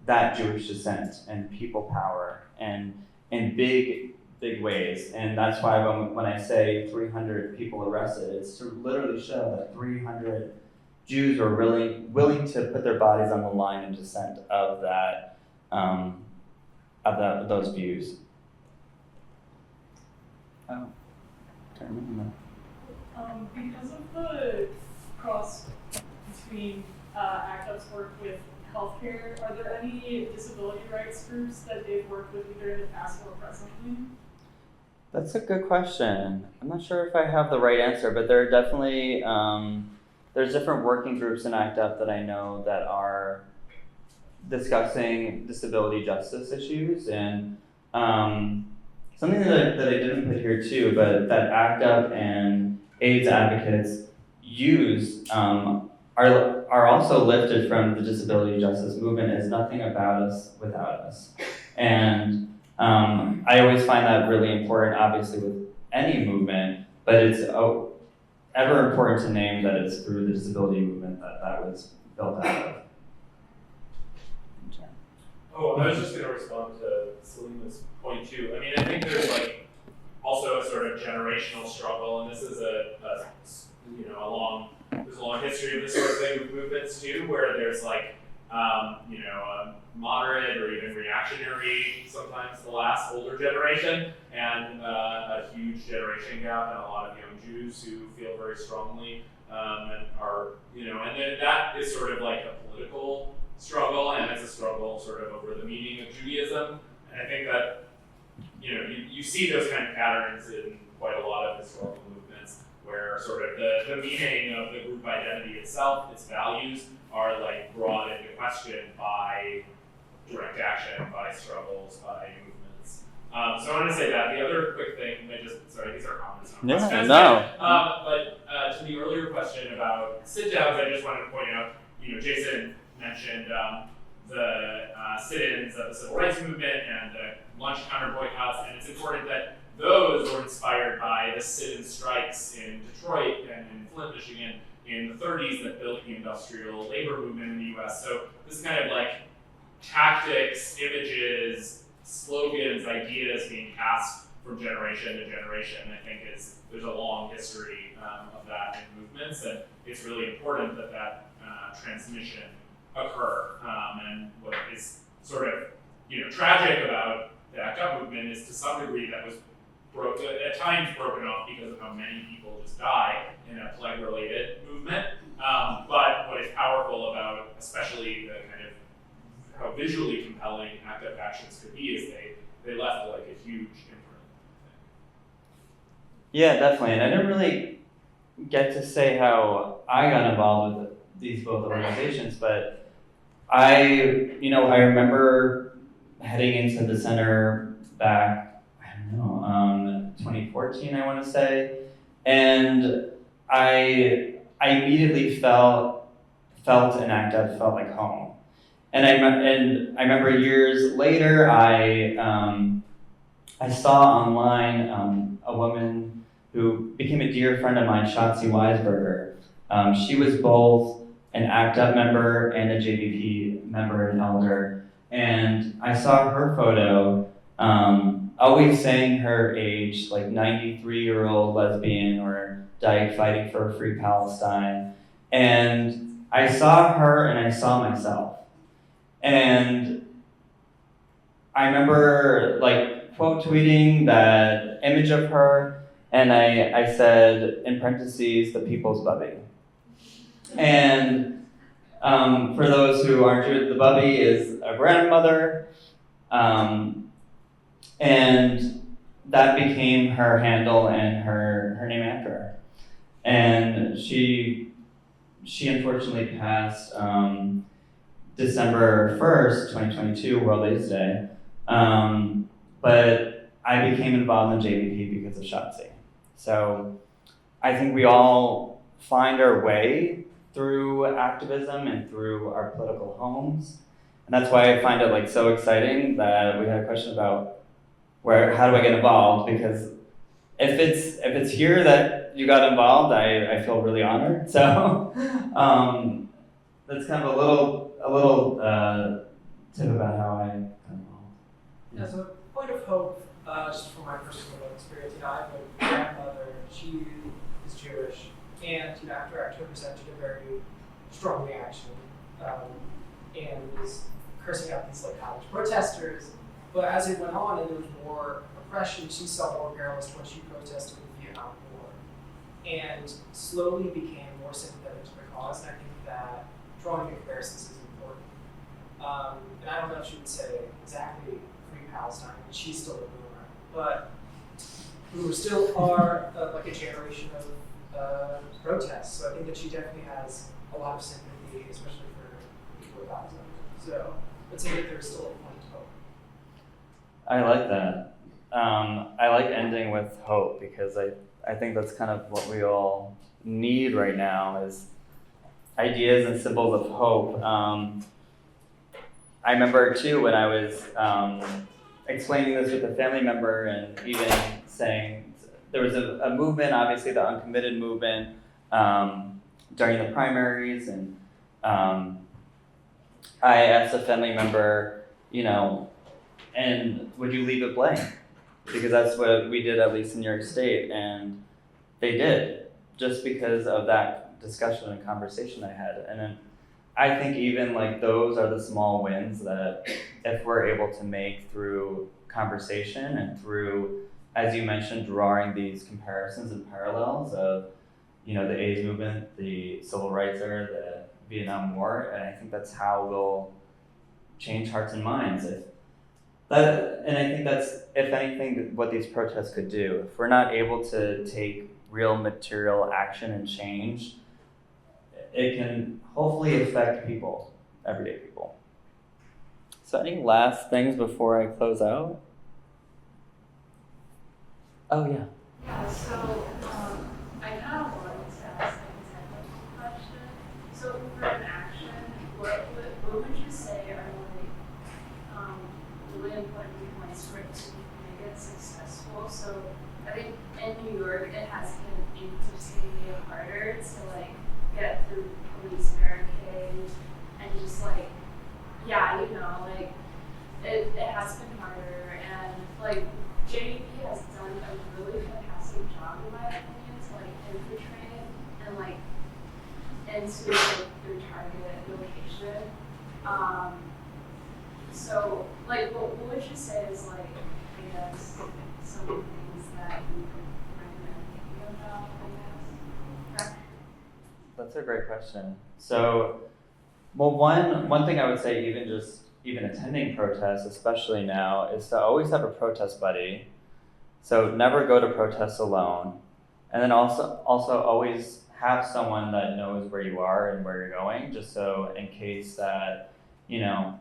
that Jewish descent and people power and in big ways. And that's why when I say 300 people arrested, it's to literally show that 300 Jews are really willing to put their bodies on the line in dissent of that, those views. Oh, Because of the cross between ACT UP's work with healthcare, are there any disability rights groups that they've worked with either in the past or presently? That's a good question. I'm not sure if I have the right answer, but there are definitely there's different working groups in ACT UP that I know that are discussing disability justice issues, and something that I didn't put here too, but that ACT UP and AIDS advocates use are also lifted from the disability justice movement is nothing about us without us. And I always find that really important, obviously with any movement, but it's ever important to name that it's through the disability movement that was built out of. Oh, I was just going to respond to Selena's point too. I mean, I think there's also a sort of generational struggle, and this is there's a long history of this sort of thing with movements too, where there's a moderate or even reactionary, sometimes the last older generation, and a huge generation gap, and a lot of young Jews who feel very strongly and are, and then that is sort of like a political struggle, and it's a struggle sort of over the meaning of Judaism. And I think that, you see those kind of patterns in quite a lot of historical movements, where sort of the meaning of the group identity itself, its values, are like brought into question by direct action, by struggles, by movements. So I want to say that. The other quick thing, sorry, these are comments, not questions. But to the earlier question about sit-downs, I just wanted to point out, Jason mentioned the sit-ins of the civil rights movement and the lunch counter boycotts, and it's important that those were inspired by the sit-in strikes in Detroit and in Flint, Michigan in the 30s that built the industrial labor movement in the US. So this is kind of like tactics, images, slogans, ideas being passed from generation to generation. I think there's a long history of that in movements, and it's really important that transmission occur. And what is sort of tragic about the ACT UP movement is to some degree that was at times broken off because of how many people just die in a plague-related movement. But what is powerful about, especially the kind of how visually compelling ACT UP actions could be, is they left like a huge imprint. Yeah, definitely. And I didn't really get to say how I got involved with these both organizations, but I remember heading into the center back, 2014, I want to say, and I immediately felt and ACT UP felt like home. And I remember years later, I saw online a woman who became a dear friend of mine, Shotzi Weisberger. She was both an ACT UP member and a JVP member and elder. And I saw her photo, always saying her age, like 93-year-old lesbian or died fighting for a free Palestine. And I saw her and I saw myself. And I remember quote tweeting that image of her, and I said in parentheses, the people's bubby. And for those who aren't sure, the bubby is a grandmother, and that became her handle and her name after her. And she unfortunately passed December 1st, 2022, World AIDS Day. But I became involved in JVP because of Shotzi. So I think we all find our way through activism and through our political homes. And that's why I find it so exciting that we had a question about how do I get involved? Because if it's here that you got involved, I feel really honored. So that's kind of a little tip about how I got involved. As a point of hope, just from my personal experience, I have a grandmother. She is Jewish, and after ACT UP presented a very strong reaction, and was cursing out these college protesters. But as it went on and there was more oppression, she saw more parallels to when she protested in the Vietnam War, and slowly became more sympathetic to the cause. And I think that drawing comparisons is important. And I don't know if she would say exactly free Palestine, but she's still living around. But we still are a generation of protests. So I think that she definitely has a lot of sympathy, especially for people with autism. So I'd say that there's still a point of hope. I like that. I like ending with hope because I think that's kind of what we all need right now is ideas and symbols of hope. I remember too when I was explaining this with a family member and even saying there was a movement, obviously the uncommitted movement during the primaries, and I asked a family member, and would you leave it blank? Because that's what we did, at least in New York State, and they did, just because of that discussion and conversation I had. And then I think even those are the small wins that if we're able to make through conversation and through, as you mentioned, drawing these comparisons and parallels of, the AIDS movement, the civil rights era, the Vietnam War, and I think that's how we'll change hearts and minds. And I think that's, if anything, what these protests could do. If we're not able to take real material action and change, it can hopefully affect people, everyday people. So any last things before I close out? Oh yeah. Yeah, so I kind of wanted to ask like a technical question. So for an action, what would you say are like really important points for it to make it successful? So I think in New York it has been interestingly harder to like get through police barricades and just like like it has been harder and like JDP has done a really fantastic job in my opinion to like infiltrate and like into like their target location. So like what would you say is like I guess some things that you could recommend thinking about I guess? That's a great question. So, well, one thing I would say, even attending protests, especially now, is to always have a protest buddy. So never go to protests alone, and then also always have someone that knows where you are and where you're going, just so in case that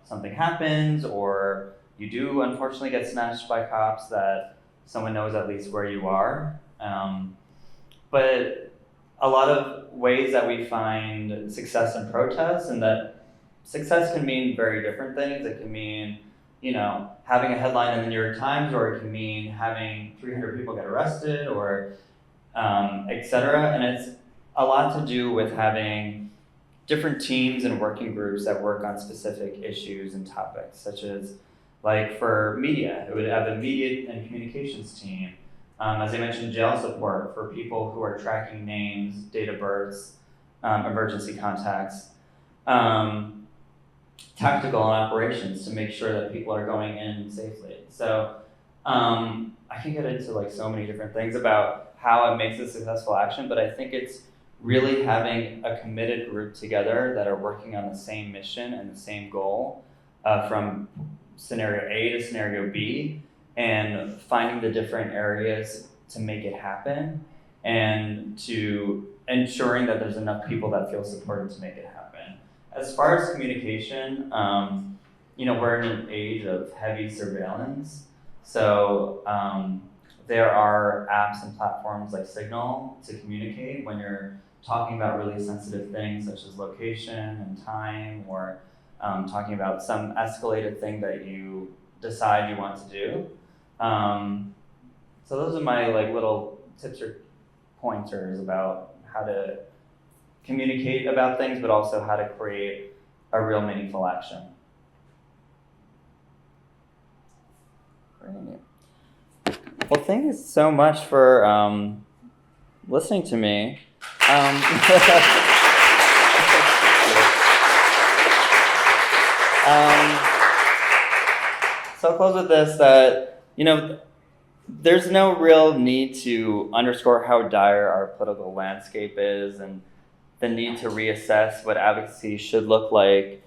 something happens or you do unfortunately get snatched by cops, that someone knows at least where you are. But a lot of ways that we find success in protests, and that success can mean very different things. It can mean, having a headline in the New York Times, or it can mean having 300 people get arrested, or etc. And it's a lot to do with having different teams and working groups that work on specific issues and topics, such as, like for media, it would have a media and communications team. As I mentioned, jail support for people who are tracking names, date of births, emergency contacts, tactical and operations to make sure that people are going in safely. So I can get into like so many different things about how it makes a successful action, but I think it's really having a committed group together that are working on the same mission and the same goal, from scenario A to scenario B, and finding the different areas to make it happen, and to ensuring that there's enough people that feel supported to make it happen. As far as communication, we're in an age of heavy surveillance. So there are apps and platforms like Signal to communicate when you're talking about really sensitive things such as location and time, or talking about some escalated thing that you decide you want to do. So those are my little tips or pointers about how to communicate about things, but also how to create a real meaningful action. Well, thank you so much for listening to me. So I'll close with this, that, there's no real need to underscore how dire our political landscape is, and the need to reassess what advocacy should look like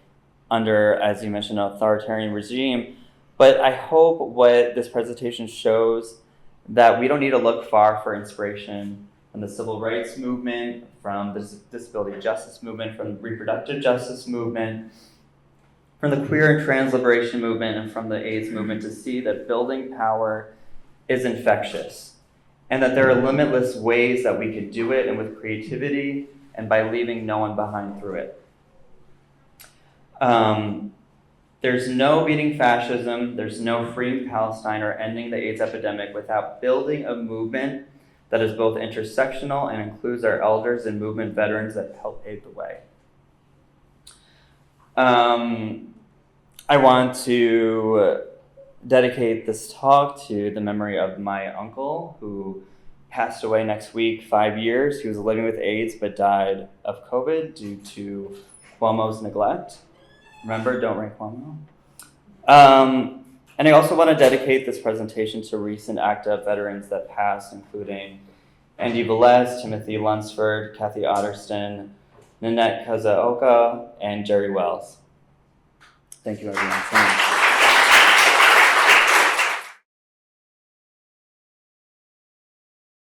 under, as you mentioned, an authoritarian regime. But I hope what this presentation shows that we don't need to look far for inspiration from the civil rights movement, from the disability justice movement, from the reproductive justice movement, from the queer and trans liberation movement, and from the AIDS movement, to see that building power is infectious, and that there are limitless ways that we could do it, and with creativity, and by leaving no one behind through it. There's no beating fascism, there's no freeing Palestine or ending the AIDS epidemic without building a movement that is both intersectional and includes our elders and movement veterans that help pave the way. I want to dedicate this talk to the memory of my uncle, who passed away next week, 5 years. He was living with AIDS but died of COVID due to Cuomo's neglect. Remember, don't rank Cuomo. And I also want to dedicate this presentation to recent ACTA veterans that passed, including Andy Velez, Timothy Lunsford, Kathy Otterston, Nanette Kazaoka, and Jerry Wells. Thank you, everyone, so much.